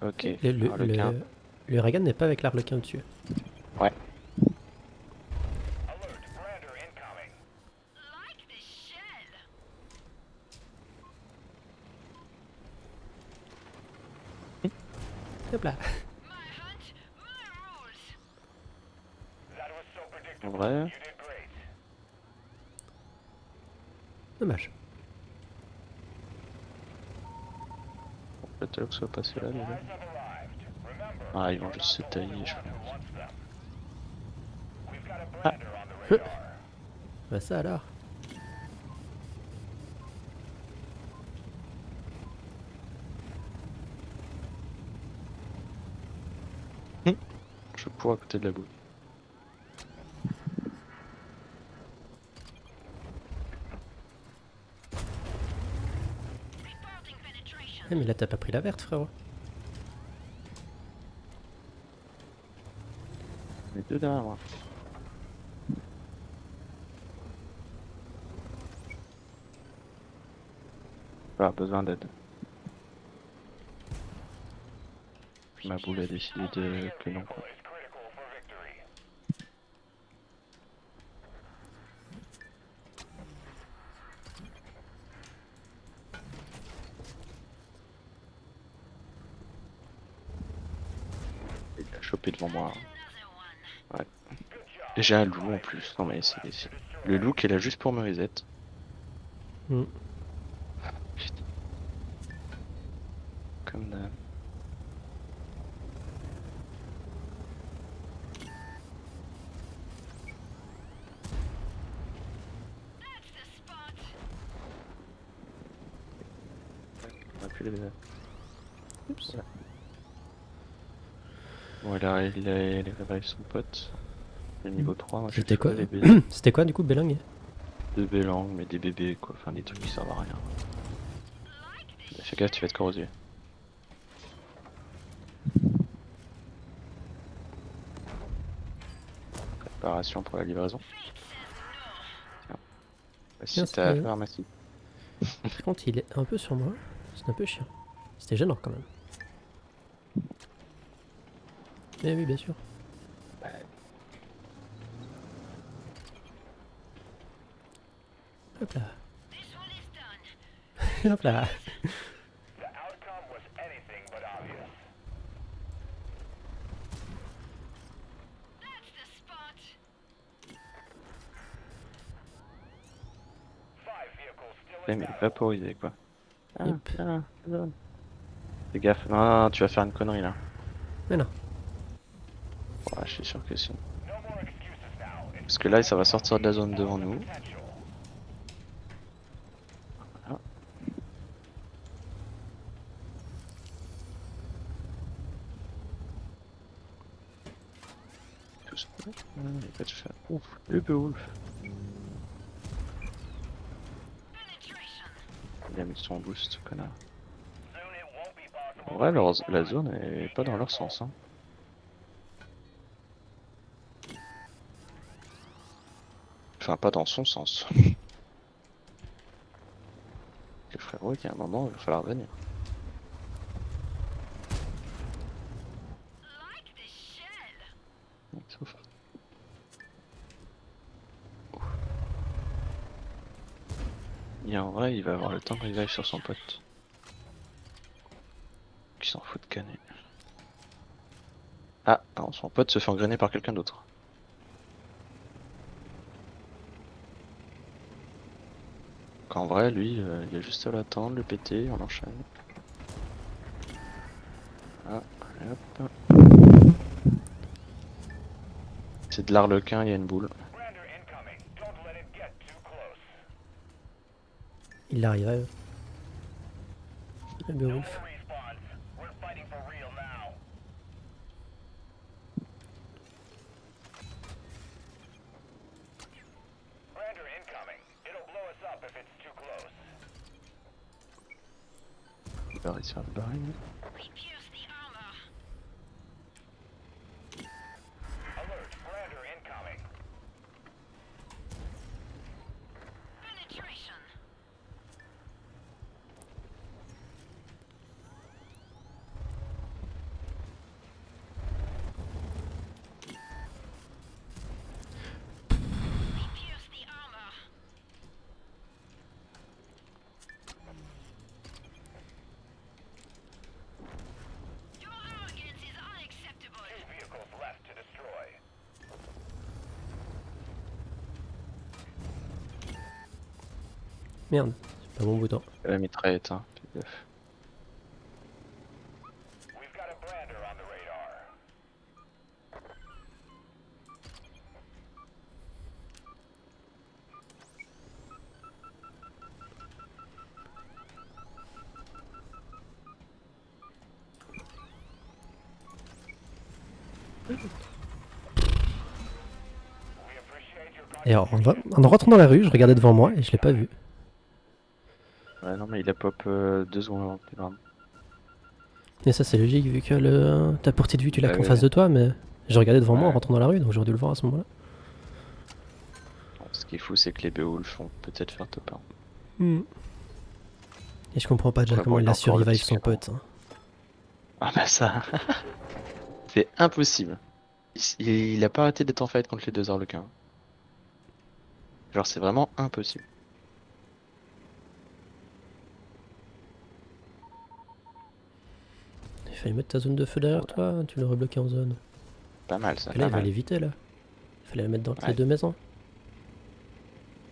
Speaker 2: Ok,
Speaker 1: Le, le,
Speaker 2: harlequin.
Speaker 1: le, le Ragan n'est pas avec l'arlequin dessus.
Speaker 2: Ouais.
Speaker 1: Hop là.
Speaker 2: En vrai,
Speaker 1: Dommage.
Speaker 2: peut-être que ça va passer là déjà. Ah, ils vont juste se tailler, je pense. Ah,
Speaker 1: Bah ça alors.
Speaker 2: je cours à côté de la boule.
Speaker 1: Eh, mais là t'as pas pris la verte frérot.
Speaker 2: Les deux derrière moi. Ah, besoin d'aide. Ma boule a décidé de que non quoi. Il a chopé devant moi. Ouais. Et j'ai un loup en plus. Non mais c'est le loup qui est là juste pour me reset.
Speaker 1: Hmm.
Speaker 2: Putain. Comme d'hab. On a plus les...
Speaker 1: Oups.
Speaker 2: Ouais. Bon, il revive son pote. Le niveau 3, moi je suis
Speaker 1: C'était
Speaker 2: sur
Speaker 1: quoi
Speaker 2: les bébés.
Speaker 1: C'était quoi du coup Belang?
Speaker 2: Deux bélangs, mais des bébés quoi. Enfin des trucs qui servent à rien. Fais gaffe, tu vas être corrosé. Préparation pour la livraison. Tiens.
Speaker 1: Tiens,
Speaker 2: Si
Speaker 1: c'est
Speaker 2: t'as
Speaker 1: bien.
Speaker 2: affaire, Massy.
Speaker 1: Par contre il est un peu sur moi. C'est un peu chiant. C'était gênant quand même. Mais oui bien sûr. Hop là. Hop là.
Speaker 2: Ouais, mais vaporisé quoi. Ah,
Speaker 1: Yep.
Speaker 2: ah, ah. Fais gaffe, non, non, non, tu vas faire une connerie là.
Speaker 1: Mais non.
Speaker 2: Ouais, je suis sûr que si. Parce que là, ça va sortir de la zone devant nous. Voilà. Tout ça. Il va te faire. Ouf, le Beowulf. Il a mis son boost, ce connard. En vrai, la zone est pas dans leur sens. Hein. Enfin, pas dans son sens. Le frérot, il y a un moment, il va falloir venir. Sauf. Et en vrai, il va avoir le temps de revive sur son pote. Qui s'en fout de canner. Ah, non, son pote se fait engrainer par quelqu'un d'autre. qu'en vrai, lui, il a juste à l'attendre, le péter, on enchaîne. Ah, allez, hop. C'est de l'arlequin, il y a une boule.
Speaker 1: Il arrive. Le Beowulf.
Speaker 2: Il va réussir à le barrer.
Speaker 1: Merde, c'est pas mon bouton.
Speaker 2: La mitraillette, hein. Fais gaffe.
Speaker 1: Et alors, en rentrant dans la rue, je regardais devant moi et je l'ai pas vu.
Speaker 2: Ouais, non, mais il a pop 2 secondes avant que tu l'armes.
Speaker 1: Et ça, c'est logique vu que ta portée de vue, tu l'as
Speaker 2: Bah
Speaker 1: qu'en
Speaker 2: oui,
Speaker 1: face de toi, mais je regardais devant moi en
Speaker 2: ouais.
Speaker 1: rentrant dans la rue, donc j'aurais dû le voir à ce moment-là.
Speaker 2: Bon, ce qui est fou, c'est que les Beowulf vont peut-être faire top 1.
Speaker 1: Et je comprends pas déjà
Speaker 2: Ouais,
Speaker 1: comment
Speaker 2: bon,
Speaker 1: il
Speaker 2: il a
Speaker 1: a
Speaker 2: encore le
Speaker 1: survive
Speaker 2: petit
Speaker 1: son
Speaker 2: canon.
Speaker 1: pote. Hein.
Speaker 2: Ah bah ça, c'est impossible. Il a pas arrêté d'être en fight contre les 2 arlequins. Genre, c'est vraiment impossible.
Speaker 1: Il fallait mettre ta zone de feu derrière
Speaker 2: Oh là,
Speaker 1: toi, tu l'aurais bloqué en zone.
Speaker 2: pas mal ça,
Speaker 1: Et là,
Speaker 2: pas
Speaker 1: il va
Speaker 2: mal.
Speaker 1: l'éviter là. Il fallait la mettre dans les
Speaker 2: Ouais.
Speaker 1: 2 maisons.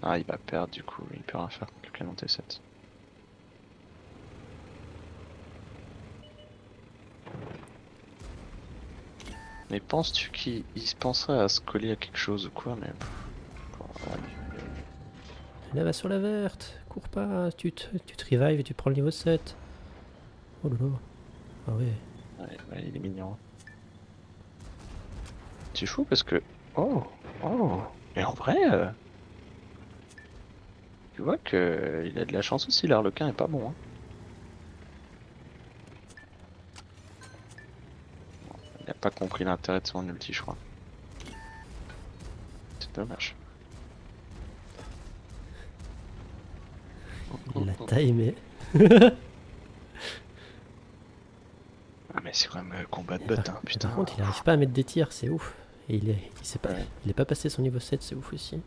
Speaker 2: Ah, il va perdre du coup, il peut rien faire contre le canon T7. Mais penses-tu qu'il se penserait à se coller à quelque chose ou quoi? Mais. Bon,
Speaker 1: Et là, va sur la verte. Cours pas, tu te revives et tu prends le niveau 7. Oh là là. Ah ouais.
Speaker 2: ouais, il est mignon. C'est fou parce que. Oh! Oh! Mais en vrai, tu vois que il a de la chance aussi, l'arlequin est pas bon. Hein. Il a pas compris l'intérêt de son ulti, je crois. C'est dommage.
Speaker 1: Il l'a timé.
Speaker 2: Ah, mais c'est quand même combat de
Speaker 1: Et par,
Speaker 2: bot, hein,
Speaker 1: et par
Speaker 2: putain.
Speaker 1: contre, il arrive pas à mettre des tirs, c'est ouf. Et
Speaker 2: Ouais.
Speaker 1: il est pas passé son niveau 7, c'est ouf aussi.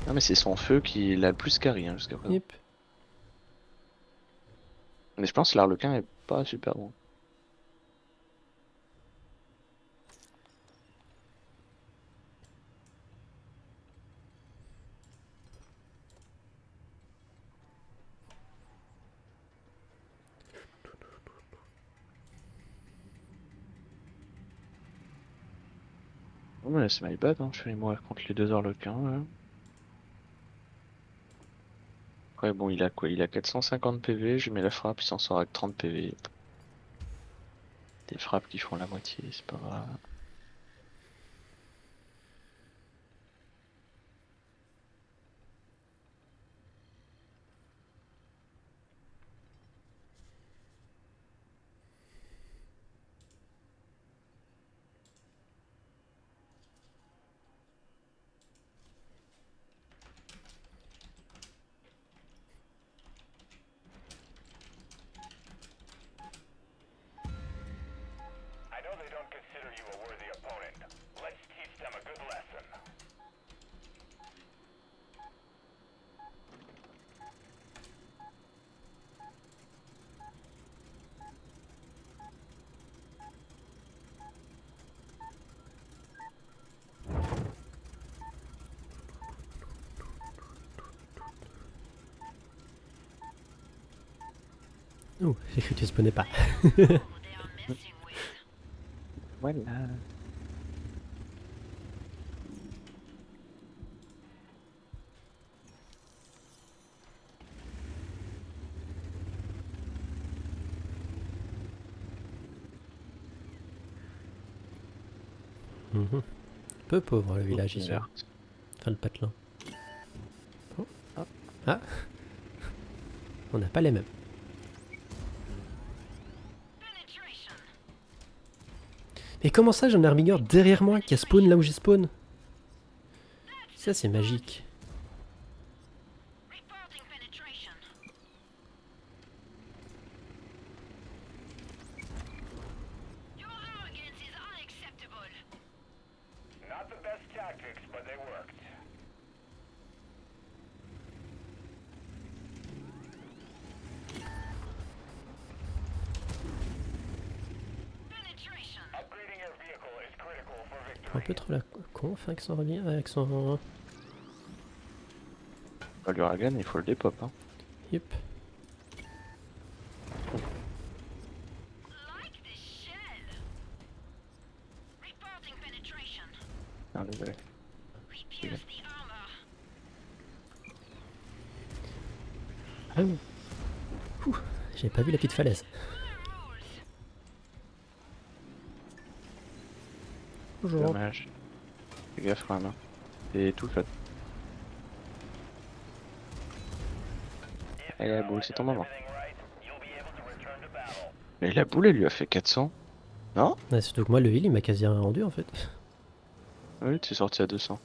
Speaker 2: Non, mais c'est son feu qui l'a le plus carry hein, jusqu'à présent.
Speaker 1: Yep.
Speaker 2: Mais je pense que l'arlequin est pas super bon. Ouais, c'est my bad, hein. Je vais mourir contre les 2 arlequins. Ouais. Ouais, bon, il a quoi? Il a 450 PV, je mets la frappe, il s'en sort avec 30 PV. Des frappes qui font la moitié, c'est pas grave.
Speaker 1: Ouh, j'ai cru que tu spawnais pas.
Speaker 2: Voilà.
Speaker 1: Mhm. Peu pauvre le village
Speaker 2: Une
Speaker 1: ici.
Speaker 2: verte.
Speaker 1: Enfin le patelin. Oh.
Speaker 2: Ah.
Speaker 1: Ah. On n'a pas les mêmes. Mais comment ça j'ai un herbivore derrière moi qui a spawn là où j'ai spawn? Ça c'est magique.
Speaker 3: Not the best tactics, but they worked. Upgrading your vehicle is critical for
Speaker 1: Un
Speaker 3: victory.
Speaker 1: peu trop la conf avec son revient avec son.
Speaker 2: Bah, l'Uragan, il faut le dépop. Hein.
Speaker 1: Yep.
Speaker 2: Ah, désolé.
Speaker 1: Ah oui. Ouh, j'avais pas vu la petite falaise. Bonjour.
Speaker 2: Dommage. Fais gaffe quand même. Hein. Et tout fait. Et la boule, c'est ton moment.
Speaker 3: Everything right, you'll be able to return to battle.
Speaker 2: Mais la boule, elle lui a fait 400. Non?
Speaker 1: Ouais, surtout que moi le heal il m'a quasi rien rendu en fait.
Speaker 2: Oui, t'es sorti à 200.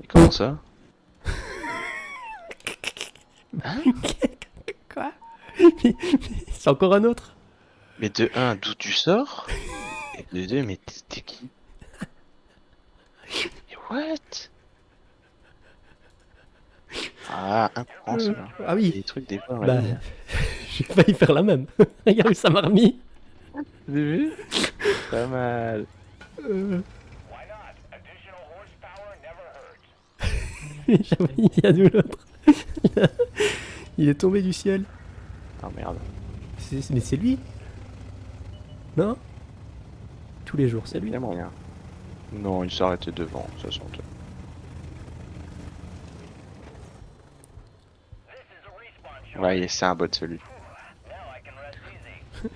Speaker 2: Et comment ça? Hein?
Speaker 1: Quoi? C'est encore un autre?
Speaker 2: Mais de 1, d'où tu sors? Et de 2, mais t'es qui? Mais what? Ah, incompréhensible.
Speaker 1: Ah oui.
Speaker 2: Des trucs des fois dans la
Speaker 1: Bah,
Speaker 2: vie, hein.
Speaker 1: j'ai failli faire la même. Regarde où ça m'a remis.
Speaker 2: Vous avez vu? Pas mal.
Speaker 3: Why not? Additional horsepower never hurts.
Speaker 1: J'avoue, il y a d'où l'autre. Il est tombé du ciel.
Speaker 2: Ah merde.
Speaker 1: Mais c'est lui. Non? Tous les jours, c'est lui.
Speaker 2: Il y a moyen. Non, il s'est arrêté devant, ça sentait.
Speaker 3: This is a respawn shot.
Speaker 2: Ouais, c'est un bot celui.
Speaker 3: Now I can rest easy.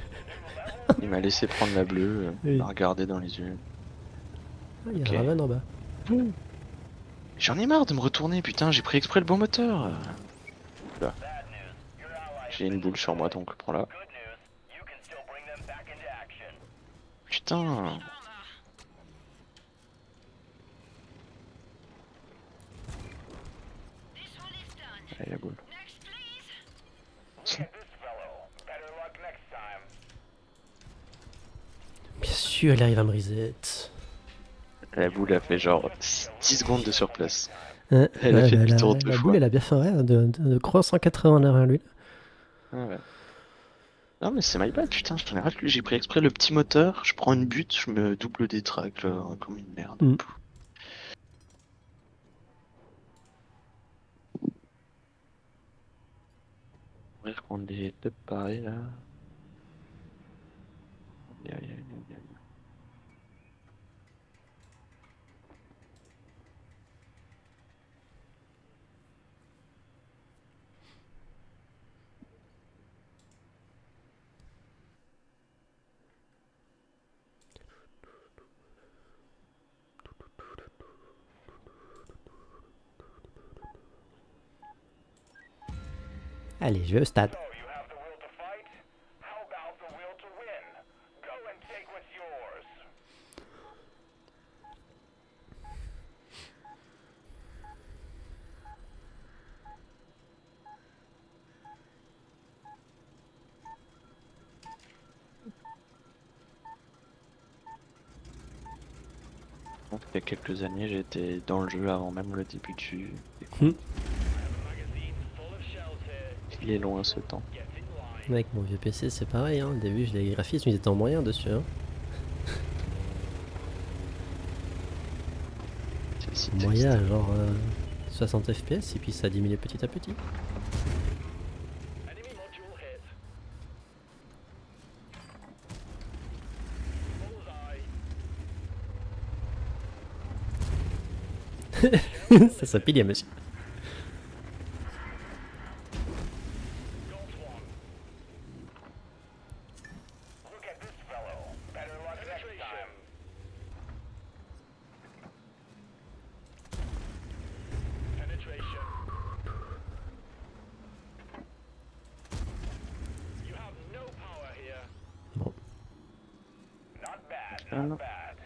Speaker 2: Il m'a laissé prendre la bleue,
Speaker 1: Oui.
Speaker 2: il m'a regardé dans les yeux.
Speaker 1: Ah, il y a
Speaker 2: Ok.
Speaker 1: un Raven en bas.
Speaker 2: J'en ai marre de me retourner, putain, j'ai pris exprès le bon moteur. Là.
Speaker 3: Bad news. Your allies
Speaker 2: J'ai une boule sur moi, donc prends-la.
Speaker 3: good news. You can still bring them back into action.
Speaker 2: Putain. Allez, la boule.
Speaker 3: Look at this fellow. Better luck next time.
Speaker 1: Bien sûr, elle arrive à me reset.
Speaker 2: La boule a fait genre 10 secondes de surplace.
Speaker 1: Hein,
Speaker 2: Elle a
Speaker 1: ouais,
Speaker 2: fait
Speaker 1: bah,
Speaker 2: demi-tour
Speaker 1: la
Speaker 2: deux
Speaker 1: boule,
Speaker 2: fois.
Speaker 1: elle a bien fait ouais, de croire 180 derrière lui.
Speaker 2: Ah ouais. Non mais c'est my bad, putain, j'en ai ras le cul, j'ai pris exprès le petit moteur, je prends une butte, je me double des tracks là, comme une merde.
Speaker 1: Mm.
Speaker 2: On va prendre les deux pareils là. Aïe, aïe, aïe, aïe, aïe.
Speaker 1: Allez, je vais au stade.
Speaker 3: So you have the will to fight? How about the will to win? Go and take what's yours.
Speaker 2: Il y a quelques années, j'étais dans le jeu avant même le début du.
Speaker 1: Mm.
Speaker 2: Il est loin ce temps.
Speaker 1: Avec mon vieux PC, c'est pareil. Hein. Au début, les graphismes ils étaient en moyen dessus. Hein.
Speaker 2: C'est
Speaker 1: Moyen, genre 60 FPS, et puis ça a diminué petit à petit. Ça s'appelle, monsieur.
Speaker 3: Look at this fellow. Better luck next time.
Speaker 4: Penetration. You have no power here.
Speaker 1: Bon.
Speaker 3: Not bad,
Speaker 2: Ah, non.
Speaker 3: not bad.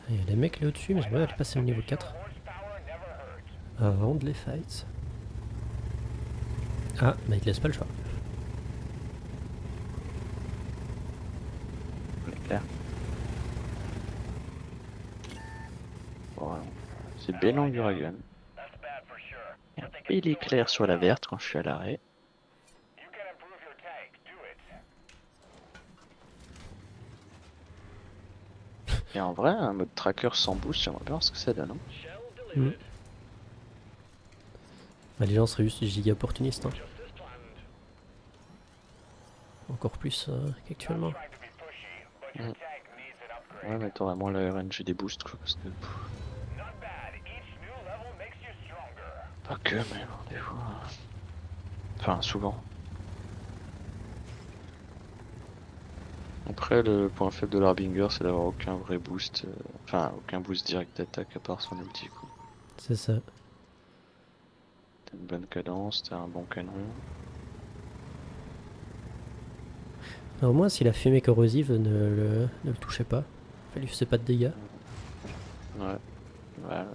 Speaker 1: Il y a des mecs là au-dessus, mais j'aimerais aller passer au niveau 4
Speaker 3: Horsepower never hurt.
Speaker 1: avant de les fight. Ah, bah il te laisse pas le choix.
Speaker 2: On est clair. Bon, c'est Bélan Uragan.
Speaker 3: That's bad for sure.
Speaker 2: Il y a un bel éclair sur la verte quand je suis à l'arrêt.
Speaker 3: You can improve your tank. Do it.
Speaker 2: Et en vrai, un mode tracker sans boost, j'aimerais bien voir ce que ça donne. Hein.
Speaker 4: Shell delivered.
Speaker 1: Bah, les gens seraient juste giga opportunistes, hein.
Speaker 4: Just as planned.
Speaker 1: Encore plus qu'actuellement.
Speaker 3: Trying to be pushy, but your tank needs an upgrade.
Speaker 2: Ouais, mais t'aurais moins le RNG des boosts, quoi, parce que...
Speaker 3: Not bad. Each new level makes you stronger.
Speaker 2: Pas que, mais bon, des fois... Enfin, souvent. Après, le point faible de l'Harbinger, c'est d'avoir aucun vrai boost... Enfin, aucun boost direct d'attaque à part son ulti, quoi.
Speaker 1: C'est ça.
Speaker 2: T'as une bonne cadence, t'as un bon canon.
Speaker 1: Alors, au moins, si la fumée corrosive ne le touchait pas, elle lui faisait pas de dégâts.
Speaker 2: Ouais. Voilà.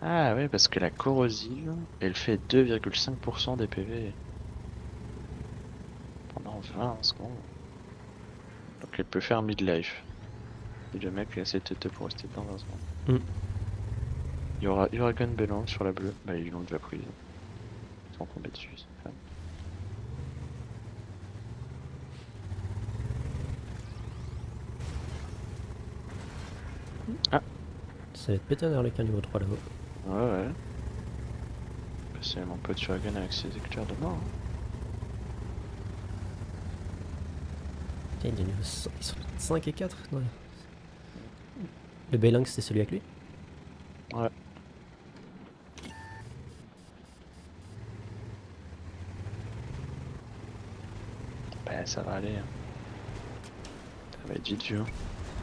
Speaker 2: Ah ouais, parce que la corrosive, elle fait 2,5% des PV. Pendant 20 secondes. Donc elle peut faire midlife. Et le mec est assez têteux pour rester dans 20 secondes.
Speaker 1: Mm.
Speaker 2: Il y aura Uragan Bélan sur la bleue. Bah ils l'ont déjà prise. Ils sont tombés dessus. c'est fun.
Speaker 1: Ça va être pété avec un niveau 3 là-haut.
Speaker 2: Ouais ouais. Bah, c'est mon pote Uragan avec ses éclairs de mort. Hein.
Speaker 1: Tiens, il est niveau 5, ils sont 5 et 4. Ouais. Le Bélingue, c'était celui avec lui.
Speaker 2: Ouais. Bah ça va aller. Hein. Ça va être vite vu. Hein.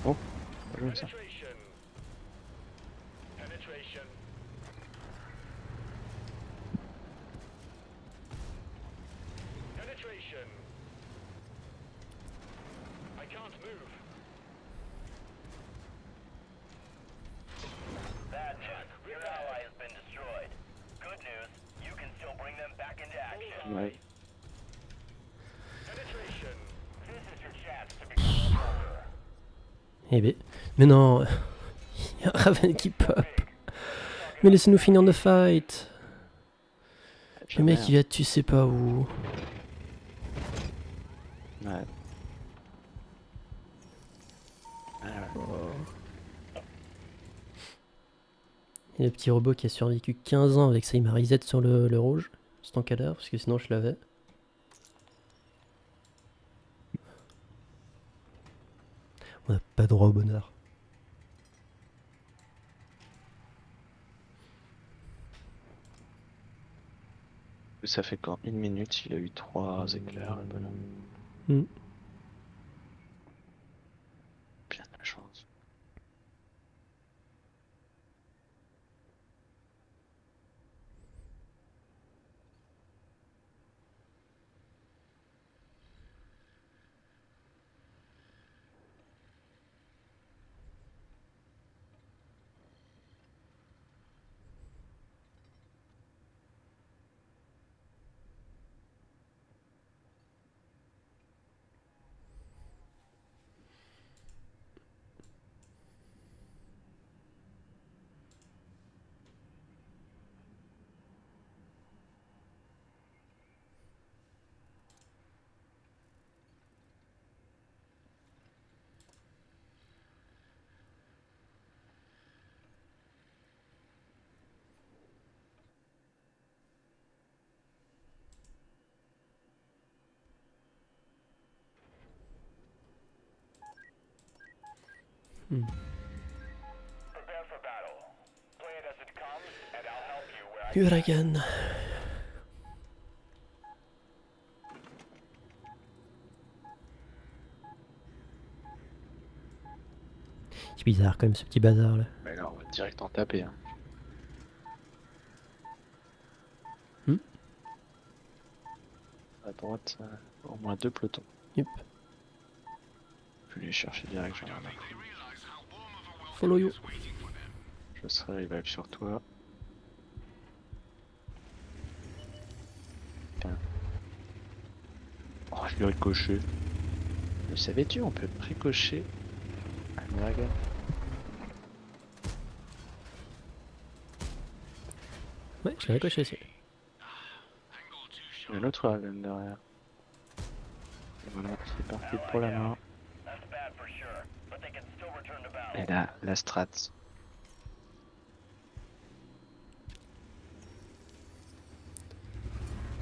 Speaker 2: Oh, pas joué ça.
Speaker 4: Penetration. Penetration. Penetration. I can't move.
Speaker 3: Bad news. Your ally has been destroyed. Good news. You can still bring them back into action.
Speaker 2: Ouais.
Speaker 4: Penetration.
Speaker 3: This is your chance to become stronger.
Speaker 1: Eh ben. Mais non. Il y a un Raven qui pop. Mais laissez-nous finir the fight. Le mec, il a tu sais pas où.
Speaker 2: Ouais. Ah ouais.
Speaker 1: Il y a le petit robot qui a survécu 15 ans avec ça, il m'a reset sur le rouge. C'est ton cadavre, parce que sinon je l'avais. On n'a pas droit au bonheur.
Speaker 2: Ça fait qu'en 1 minute, il a eu 3 éclairs, le bonhomme.
Speaker 1: Hmm.
Speaker 2: Bien de la chance.
Speaker 3: Prepare for battle. Play it as it comes, and I'll help you where I
Speaker 1: Huracan. C'est bizarre quand même ce petit bazar là.
Speaker 2: Mais là, on va direct en taper. Hein. À droite, au moins 2 pelotons.
Speaker 1: Yep.
Speaker 2: Je vais les chercher direct, j'en ai rien à foutre.
Speaker 1: Follow you.
Speaker 2: Je serai revive sur toi. Tiens. Oh, je l'ai ricoché. Mais savais-tu, on peut ricocher un Miragan.
Speaker 1: Ouais, je l'ai ricoché aussi.
Speaker 2: Il y a l'autre Raven derrière. Et voilà, c'est parti pour la main.
Speaker 3: That's bad for sure, but they can still return to battle.
Speaker 2: Et là, la strat.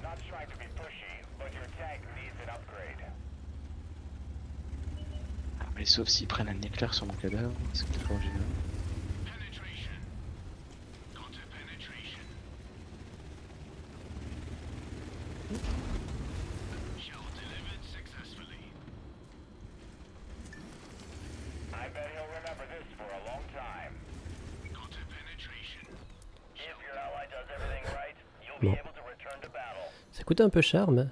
Speaker 3: Not trying to be pushy, but your tank needs an upgrade.
Speaker 2: Ah, mais sauf s'ils prennent un éclair sur mon cadavre, c'est extraordinaire.
Speaker 3: I bet he'll remember this for a long time. If your ally does everything right, you'll be
Speaker 1: Bon.
Speaker 3: able to return to battle.
Speaker 1: Ça coûte un peu cher, mais.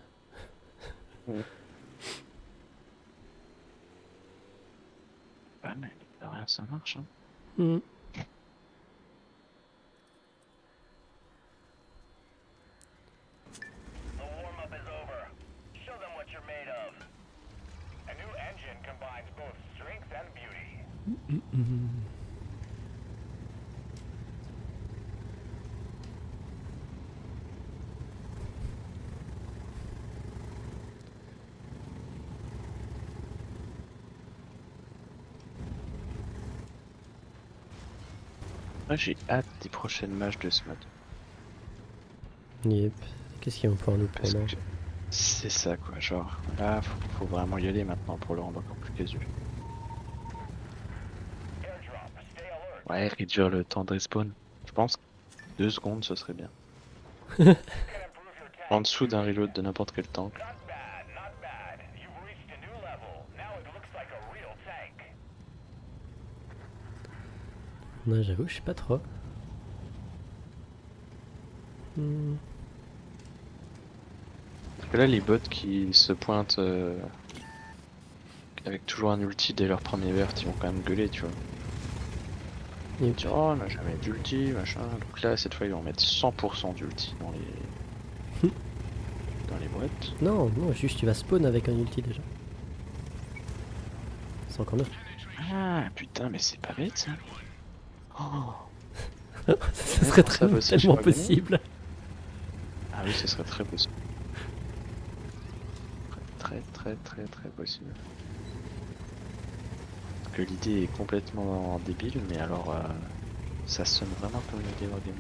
Speaker 2: Ah, mais de rien, ça marche. Hein.
Speaker 1: Hmm.
Speaker 3: The warm-up is over. Show them what you're made of. A new engine combines both strength and beauty.
Speaker 2: Moi, j'ai hâte des prochaines matchs de ce mode.
Speaker 1: Yep. Qu'est-ce qu'ils vont pouvoir nous
Speaker 2: Parce
Speaker 1: prendre?
Speaker 2: que c'est ça, quoi. Genre, là, faut vraiment y aller maintenant pour le rendre encore plus casual.
Speaker 3: Airdrop, stay alert.
Speaker 2: Ouais, réduire le temps de respawn. Je pense que 2 secondes, ce serait bien.
Speaker 3: You can improve your tank.
Speaker 2: En dessous d'un reload de n'importe quel tank.
Speaker 3: Not bad, not bad. You've reached a new level. Now it looks like a real tank.
Speaker 1: Non, j'avoue, je sais pas trop. Hmm.
Speaker 2: Parce que là, les bots qui se pointent avec toujours un ulti dès leur premier vert, ils vont quand même gueuler, tu vois. Ils vont
Speaker 1: Yep.
Speaker 2: dire, oh, on n'a jamais d'ulti, machin. Donc là, cette fois, ils vont mettre 100% d'ulti dans les boîtes.
Speaker 1: Non, non, juste tu vas spawn avec un ulti déjà. C'est encore mieux.
Speaker 2: Ah, putain, mais c'est pas bête, ça. Oh.
Speaker 1: Ça serait
Speaker 2: ça va aussi, je
Speaker 1: tellement
Speaker 2: crois, gagner.
Speaker 1: possible.
Speaker 2: Ah oui, ce serait très possible. Très possible. Parce que l'idée est complètement débile, mais alors ça sonne vraiment comme une idée wargame.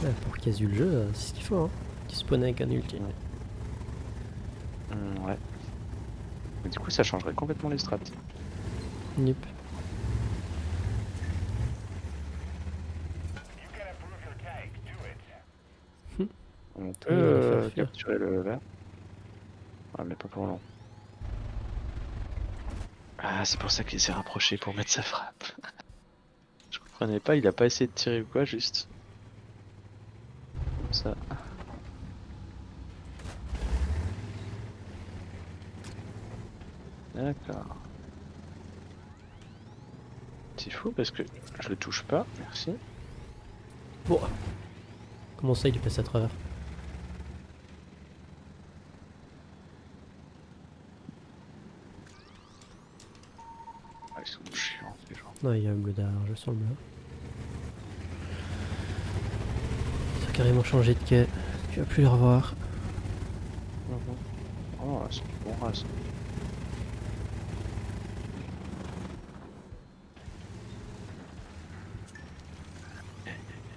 Speaker 1: Ouais, pour casu le jeu, c'est ce qu'il faut, hein. Tu spawn avec un ulti.
Speaker 2: Ouais. Mais du coup, ça changerait complètement les strats.
Speaker 1: Yep.
Speaker 3: You can improve your tank. Do it.
Speaker 2: On
Speaker 1: Il
Speaker 2: peut
Speaker 1: va la faire fuir.
Speaker 2: capturer le vert. Ouais, mais pas pour long. Ah, c'est pour ça qu'il s'est rapproché pour mettre sa frappe. Je comprenais pas, il a pas essayé de tirer ou quoi, juste. Comme ça. D'accord. C'est fou parce que je le touche pas, merci.
Speaker 1: Bon. Comment ça, il est passé à travers?
Speaker 2: Ah, ils sont chiants ces gens.
Speaker 1: Non, il y a un godard, je sens le bleu. Ils ont carrément changé de quai. Tu vas plus les revoir.
Speaker 2: Oh, c'est du bon race.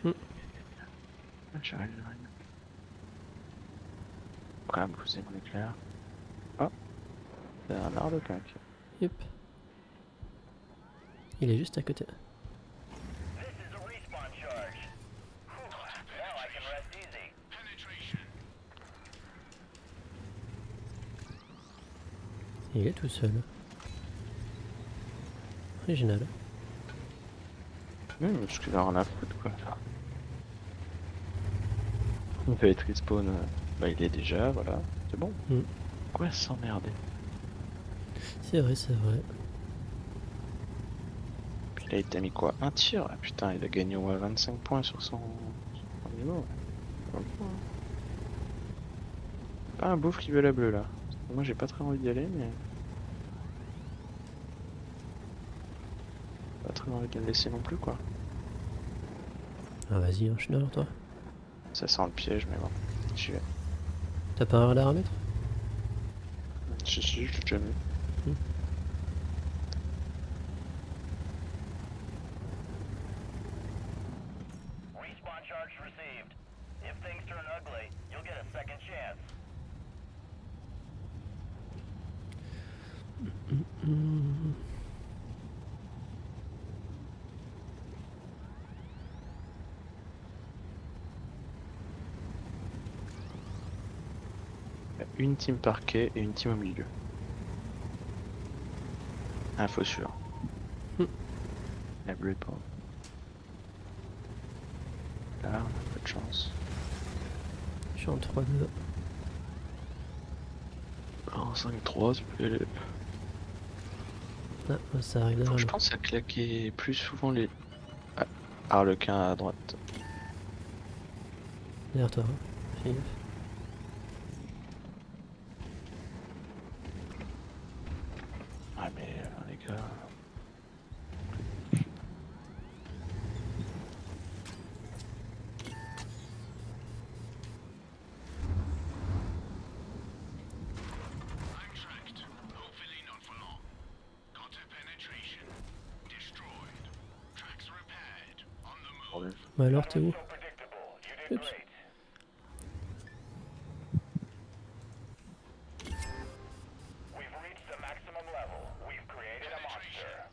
Speaker 1: Hmm.
Speaker 2: J'arrive. Quand même, vous mon éclair. Oh, c'est un arlequin.
Speaker 1: Yep. Il est juste à côté.
Speaker 3: This is a respawn charge. Whew, now I can rest easy.
Speaker 1: Il est tout seul. Original.
Speaker 2: Parce qu'il a rien à foutre quoi. On peut être respawn, bah il est déjà, voilà, c'est bon.
Speaker 1: Mm.
Speaker 2: Quoi s'emmerder?
Speaker 1: C'est vrai, c'est vrai.
Speaker 2: Puis là il t'a mis quoi? Un tir? Ah, putain, il a gagné au moins 25 points sur son niveau. Pas un bouffe qui veut la bleue là. Moi j'ai pas très envie d'y aller mais... Pas très envie de le laisser non plus quoi.
Speaker 1: Ah vas-y, hein, je suis derrière toi.
Speaker 2: Ça sent le piège mais bon, j'y vais.
Speaker 1: T'as pas un radar à mettre?
Speaker 2: Si, je l'ai déjà vu.
Speaker 3: Respawn charge received. If things turn ugly, you'll get a second chance.
Speaker 2: Il y a une team parquet et une team au milieu. Info sûre. La bleue est pas. Là, on a pas de chance.
Speaker 1: Je suis en 3-2.
Speaker 2: En 5-3, ça peut aller.
Speaker 1: Ah, bah, ça arrive
Speaker 2: Faut
Speaker 1: derrière
Speaker 2: que je
Speaker 1: moi.
Speaker 2: pense à claquer plus souvent les. Ah, Harlequin à droite.
Speaker 1: Derrière toi. Hein. Fais gaffe.
Speaker 2: Ah mais les gars. Problème.
Speaker 1: Bah alors, t'es où?
Speaker 3: So predictable. You did
Speaker 1: Oops.
Speaker 3: great. We've reached the maximum level. We've created a monster.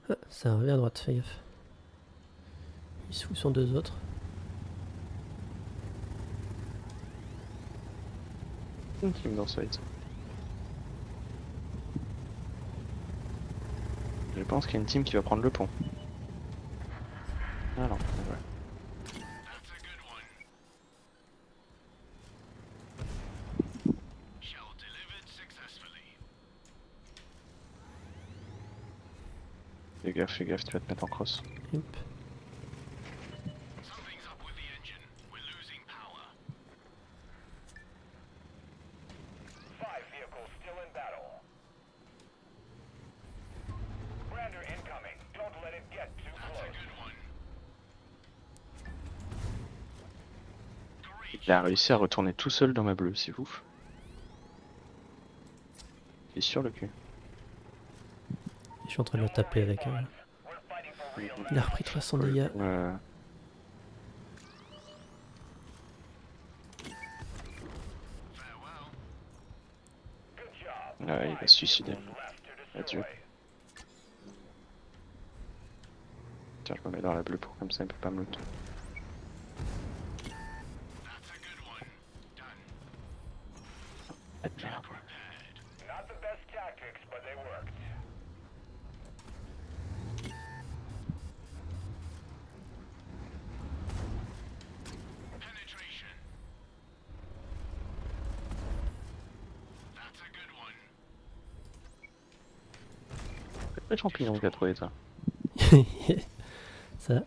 Speaker 1: Ah, ça revient à droite, fais gaffe. Il se fout sur deux autres.
Speaker 2: Une team dans ce fight. Je pense qu'il y a une team qui va prendre le pont. Ah non, ouais. Fais gaffe, tu vas te mettre en cross.
Speaker 1: Hop.
Speaker 3: Five vehicles still in battle. Brander incoming. Don't let it get too close.
Speaker 2: Il a réussi à retourner tout seul dans ma bleue, c'est ouf. Il est sur le cul.
Speaker 1: Je suis en train de le taper avec.
Speaker 3: We're fighting for real.
Speaker 1: Il a repris 300 dégâts.
Speaker 3: Good job.
Speaker 2: Ouais, il va se suicider.
Speaker 3: Left to
Speaker 2: Adieu.
Speaker 3: destroy.
Speaker 2: Tiens, je me mets dans la bleue pour comme ça, il peut pas me loot. Ah, merde.
Speaker 3: Not the best tactics, but they worked.
Speaker 2: C'est pas le champignon que t'as trouvé, toi.
Speaker 1: Ça.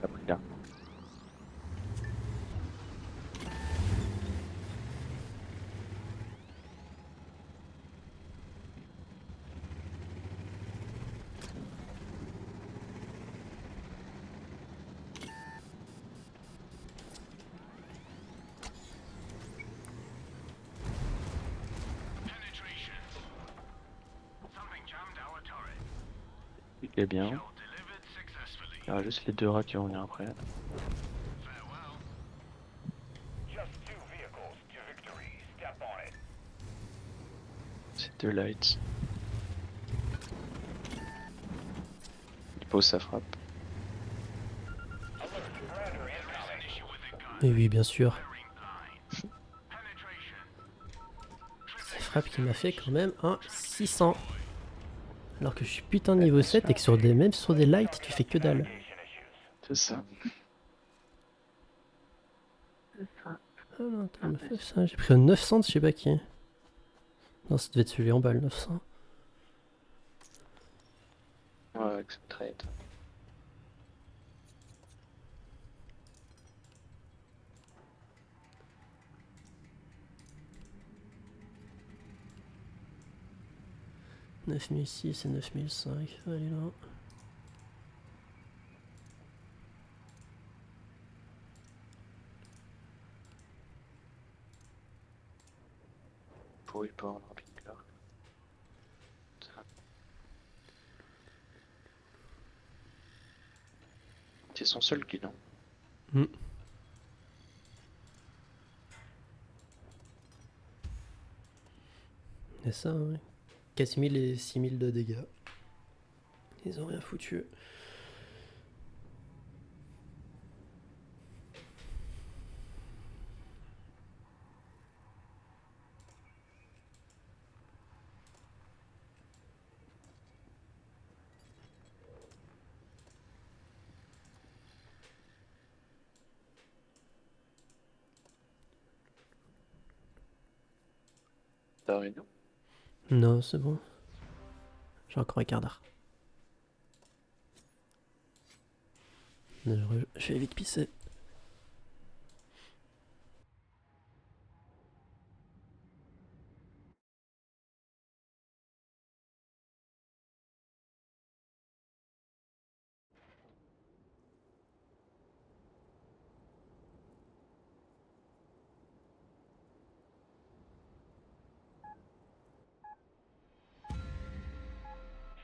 Speaker 2: T'as pris là. est bien. Il y aura juste les 2 rats qui vont venir après.
Speaker 3: Just 2 vehicles to victory. Step on it.
Speaker 2: C'est 2 lights. Il pose sa frappe.
Speaker 3: Predator incoming.
Speaker 1: Et oui, bien sûr. Cette frappe qui m'a fait quand même un 600. Alors que je suis putain de niveau 7 et que sur des, même sur des lights, tu fais que dalle.
Speaker 3: Navigation issues.
Speaker 2: C'est ça.
Speaker 1: Ah non, attends, elle m'a fait ça. J'ai pris un 900 de je sais pas qui. Non, ça devait être celui en bas, le 900.
Speaker 2: Ouais, avec cette trade.
Speaker 1: « 9006 et 9005, allez là.
Speaker 2: Pourri pas en Pinker. C'est son seul kill. Hein.
Speaker 1: Hmm. Et ça, ouais. 4000 et 6000 de dégâts. Ils ont rien foutu.
Speaker 2: T'as réunion?
Speaker 1: Non, c'est bon. J'ai encore un quart d'heure. Je vais vite pisser.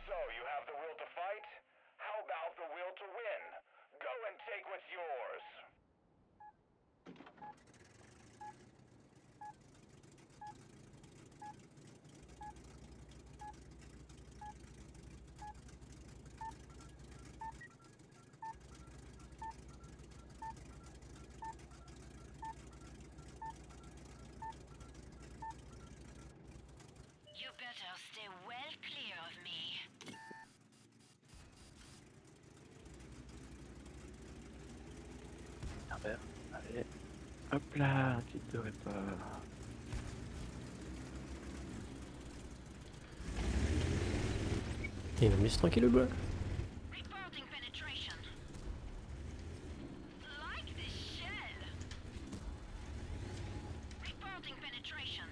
Speaker 3: So, you have the will to fight? How about the will to win? Go and take what's yours.
Speaker 5: You better stay well clear of me.
Speaker 2: Un verre. Allez. Hop là, tu te devrais pas.
Speaker 1: Et il va me laisser tranquille le bois.
Speaker 5: Reporting penetration. Like this shell. Reporting penetration.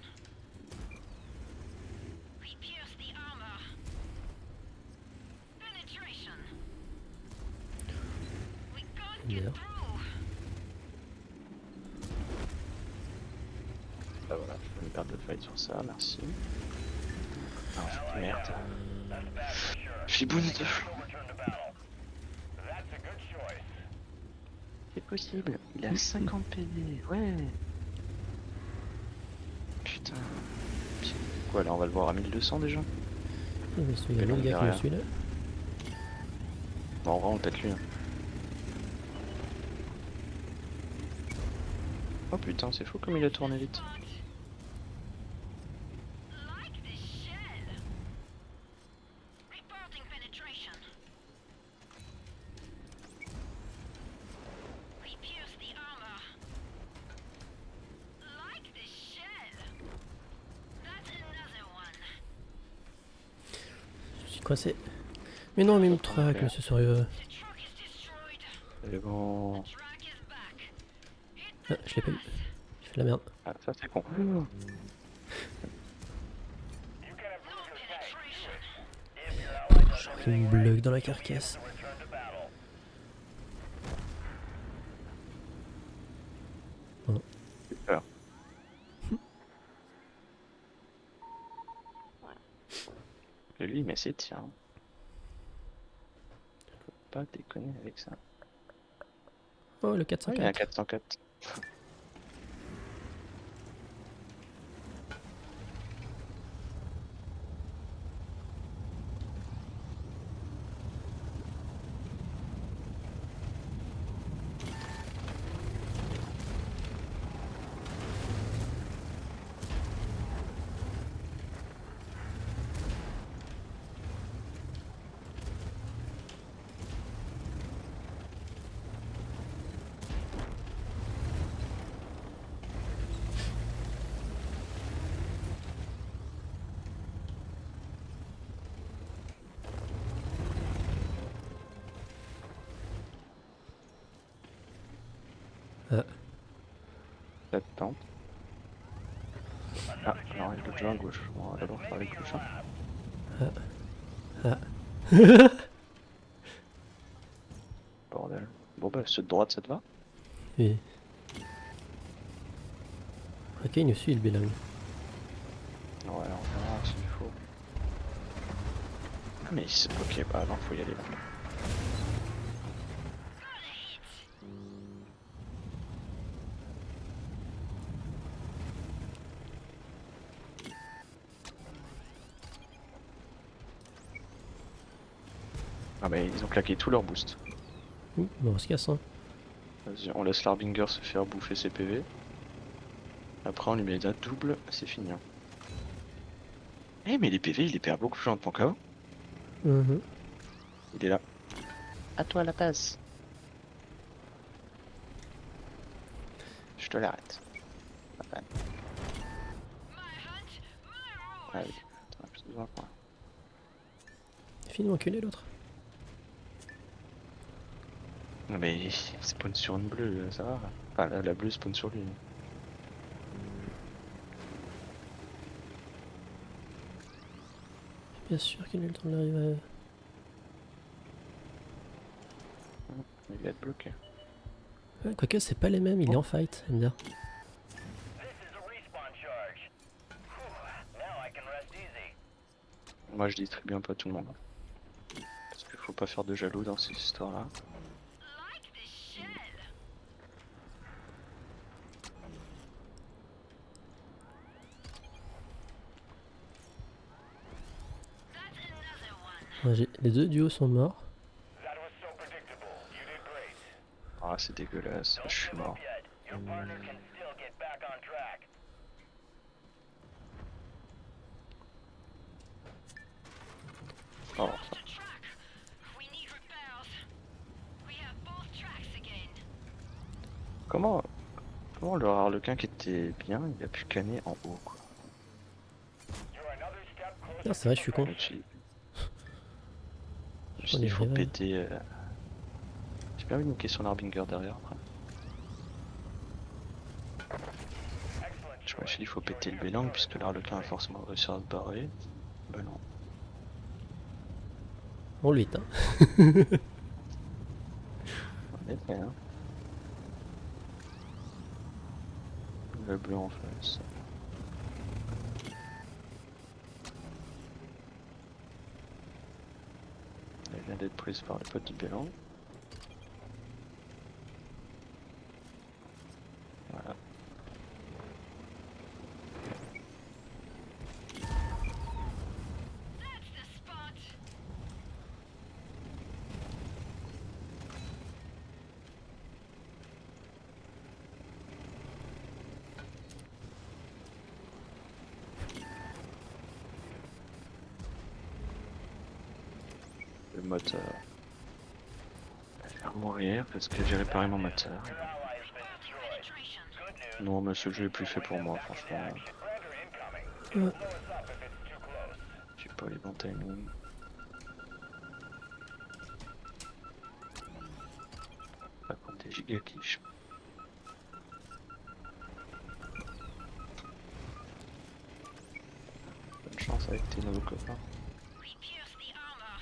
Speaker 5: We pierce the armor. Penetration. We can't get
Speaker 1: Merde.
Speaker 5: through.
Speaker 2: Bah voilà, je peux me perdre de fight sur ça, merci. Ah, merde.
Speaker 3: That's bad for sure.
Speaker 2: Chiboune de
Speaker 3: We'll return to battle. That's a good choice.
Speaker 2: C'est possible, il a 50 PD, ouais. Putain. Quoi là, on va le voir à 1200 déjà?
Speaker 1: Il y a
Speaker 2: Et
Speaker 1: un
Speaker 2: non,
Speaker 1: autre gars comme
Speaker 2: derrière.
Speaker 1: celui-là.
Speaker 2: Bon, en vrai, on pète lui. Hein. Oh putain, c'est fou comme il a tourné vite.
Speaker 5: Like this shell. Reporting penetration. We pierce the armor. Like this shell. That's another one.
Speaker 1: Je suis coincé. Mais non, mais me traque,
Speaker 2: Ok.
Speaker 5: The
Speaker 1: monsieur Sorieux.
Speaker 5: truck is destroyed.
Speaker 2: C'est bon.
Speaker 5: The track is back. Hit
Speaker 1: Ah, je l'ai pas eu. J'ai fait de la merde.
Speaker 2: Ah, ça c'est con.
Speaker 3: You can
Speaker 5: no
Speaker 3: improve your tank.
Speaker 5: penetration.
Speaker 3: If your ally does
Speaker 1: Genre, il
Speaker 3: everything
Speaker 1: me
Speaker 3: right,
Speaker 1: bloque dans la
Speaker 3: you'll be able
Speaker 1: carcasse.
Speaker 3: to return to battle.
Speaker 2: J'ai peur. Et lui, mais c'est tiens. pas déconner avec ça.
Speaker 1: Oh, le
Speaker 2: Ah, il y a un
Speaker 1: 404.
Speaker 2: 404.
Speaker 1: Ah,
Speaker 2: La tente. Ah, alors il y a le jeu à gauche. On va d'abord faire les gauche. Bordel. Bon bah, ceux de droite, ça te va?
Speaker 1: oui. Ok, il nous suit le bilingue.
Speaker 2: Ouais, on verra s'il faut. Ah, mais ok, bah non, faut y aller là. Ah, mais ils ont claqué tout leur boost.
Speaker 1: Bon, on se casse, hein.
Speaker 2: Vas-y, on laisse l'Arbinger se faire bouffer ses PV. Après, on lui met la double, c'est fini. Hein. Eh, mais les PV, il les perd beaucoup plus lentement qu'avant.
Speaker 1: Mhm.
Speaker 2: Il est là. À toi la passe. Je te l'arrête. Ah oui, t'en as plus besoin quoi.
Speaker 1: Finis enculé l'autre.
Speaker 2: Non mais il spawn sur une bleue, ça va. Enfin, la bleue spawn sur lui.
Speaker 1: Bien sûr qu'il a eu le temps d'arriver
Speaker 2: Il va être bloqué.
Speaker 1: à... Quoique, c'est pas les mêmes, il est en fight, MDR.
Speaker 3: This is a respawn charge. Whew, now I can rest easy.
Speaker 2: Moi je distribue un peu à tout le monde. Parce qu'il faut pas faire de jaloux dans ces histoires-là.
Speaker 5: Like this shell. That's another one.
Speaker 1: Ouais, les deux duos sont morts.
Speaker 3: That was so predictable. You did great.
Speaker 2: Ah c'est dégueulasse,
Speaker 3: Don't
Speaker 2: je suis
Speaker 3: give
Speaker 2: mort.
Speaker 3: up yet. Your partner can still get back on track.
Speaker 2: Oh,
Speaker 5: Lost a track. We need repairs. We have both tracks again.
Speaker 2: comment le harlequin qui était bien, il a pu canner en haut quoi.
Speaker 3: You're another step closer.
Speaker 1: Ah, c'est vrai, je suis con.
Speaker 2: Je me suis
Speaker 1: On
Speaker 2: dit,
Speaker 1: est
Speaker 2: il faut
Speaker 1: arrivé.
Speaker 2: péter. J'ai bien vu une question d'Arbinger derrière après.
Speaker 3: Excellent
Speaker 2: Je me suis
Speaker 3: choice.
Speaker 2: dit, il faut péter le Bélang puisque l'Arlequin a forcément réussi à se barrer. Bah non.
Speaker 1: On lui hein.
Speaker 2: En effet, hein. Le bleu en face. Elle vient d'être prise par les potes du Bélang. Voilà.
Speaker 5: That's the spot.
Speaker 2: Le moteur. Je vais faire mourir parce que j'ai réparé mon moteur.
Speaker 3: Your ally has been destroyed.
Speaker 5: Penetration.
Speaker 3: Good news.
Speaker 2: Non, mais ce jeu est plus fait pour moi, franchement.
Speaker 3: Predator incoming. It'll blow us up if it's too close.
Speaker 2: J'ai pas les bons timings. Par contre, des giga quiches. Bonne chance avec tes nouveaux copains.
Speaker 5: We pierce the armor.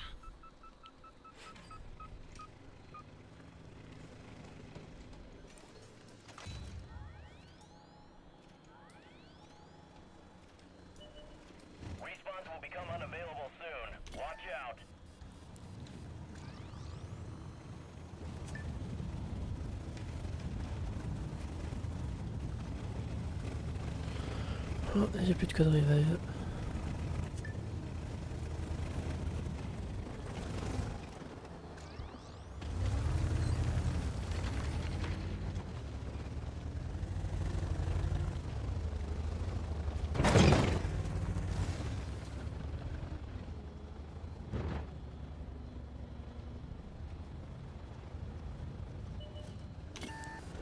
Speaker 3: Respawns will become unavailable soon. Watch out.
Speaker 1: Oh, j'ai plus de code revive.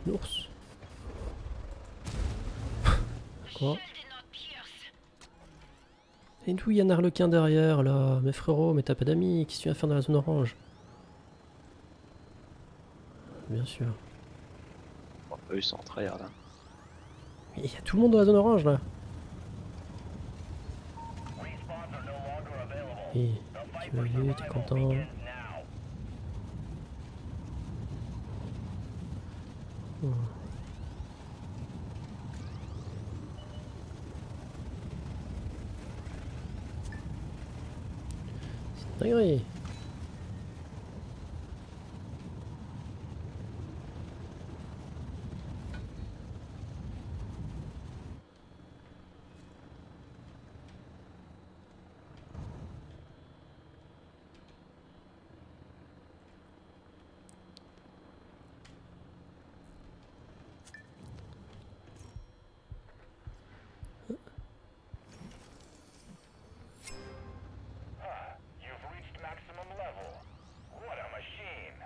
Speaker 1: L'ours. Quoi?
Speaker 5: Shell did not pierce.
Speaker 1: Et d'où il y a un arlequin derrière là? Mais frérot, mais t'as pas d'amis, qu'est-ce que tu viens faire dans la zone orange? Bien sûr.
Speaker 2: Bon, eux ils sont en tryhard là.
Speaker 1: Il y a tout le monde dans la zone orange là.
Speaker 3: Respawns are no longer available.
Speaker 1: Et
Speaker 3: The fight
Speaker 1: tu
Speaker 3: for
Speaker 1: m'as vu, t'es
Speaker 3: survival
Speaker 1: content.
Speaker 3: begins now.
Speaker 1: Oh. C'est dingue.
Speaker 3: You've reached maximum level. What a machine.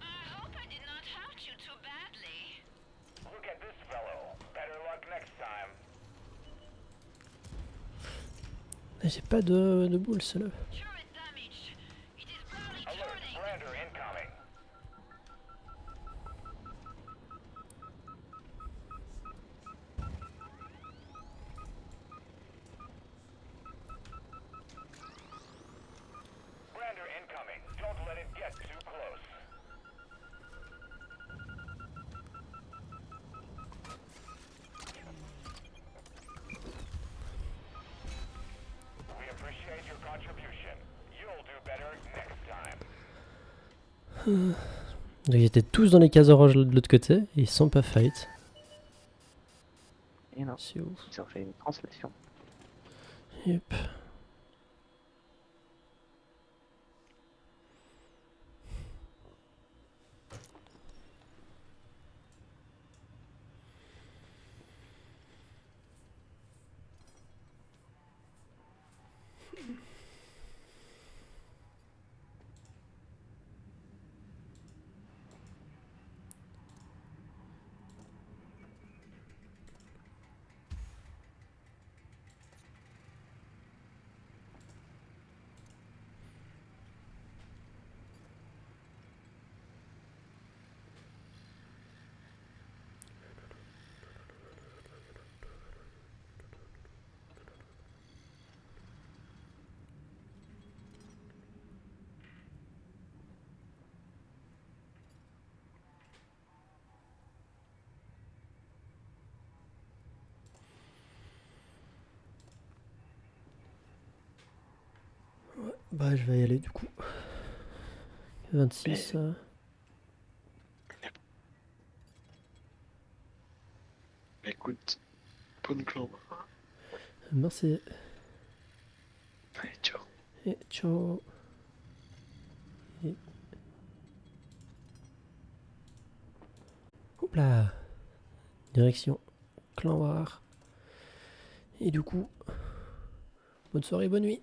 Speaker 5: I hope I did not hurt you too badly.
Speaker 3: Look at this fellow. Better luck next time.
Speaker 1: J'ai pas de boule, là.
Speaker 5: Turret damaged. It is barely
Speaker 3: Alert,
Speaker 5: turning.
Speaker 3: Brander incoming. Brander incoming. Don't let it get too close. We appreciate your contribution. You'll do better next time.
Speaker 1: Donc ils étaient tous dans les cases oranges de l'autre côté et ils sont pas fight.
Speaker 2: Et non,
Speaker 1: C'est ouf.
Speaker 2: ils ont fait une translation.
Speaker 1: Yep. Bah je vais y aller du coup. 26.
Speaker 2: Écoute, bonne clan.
Speaker 1: Merci.
Speaker 2: Allez, ciao.
Speaker 1: Et ciao. Et... Hop là. Direction Clan War. Et du coup, bonne soirée, bonne nuit.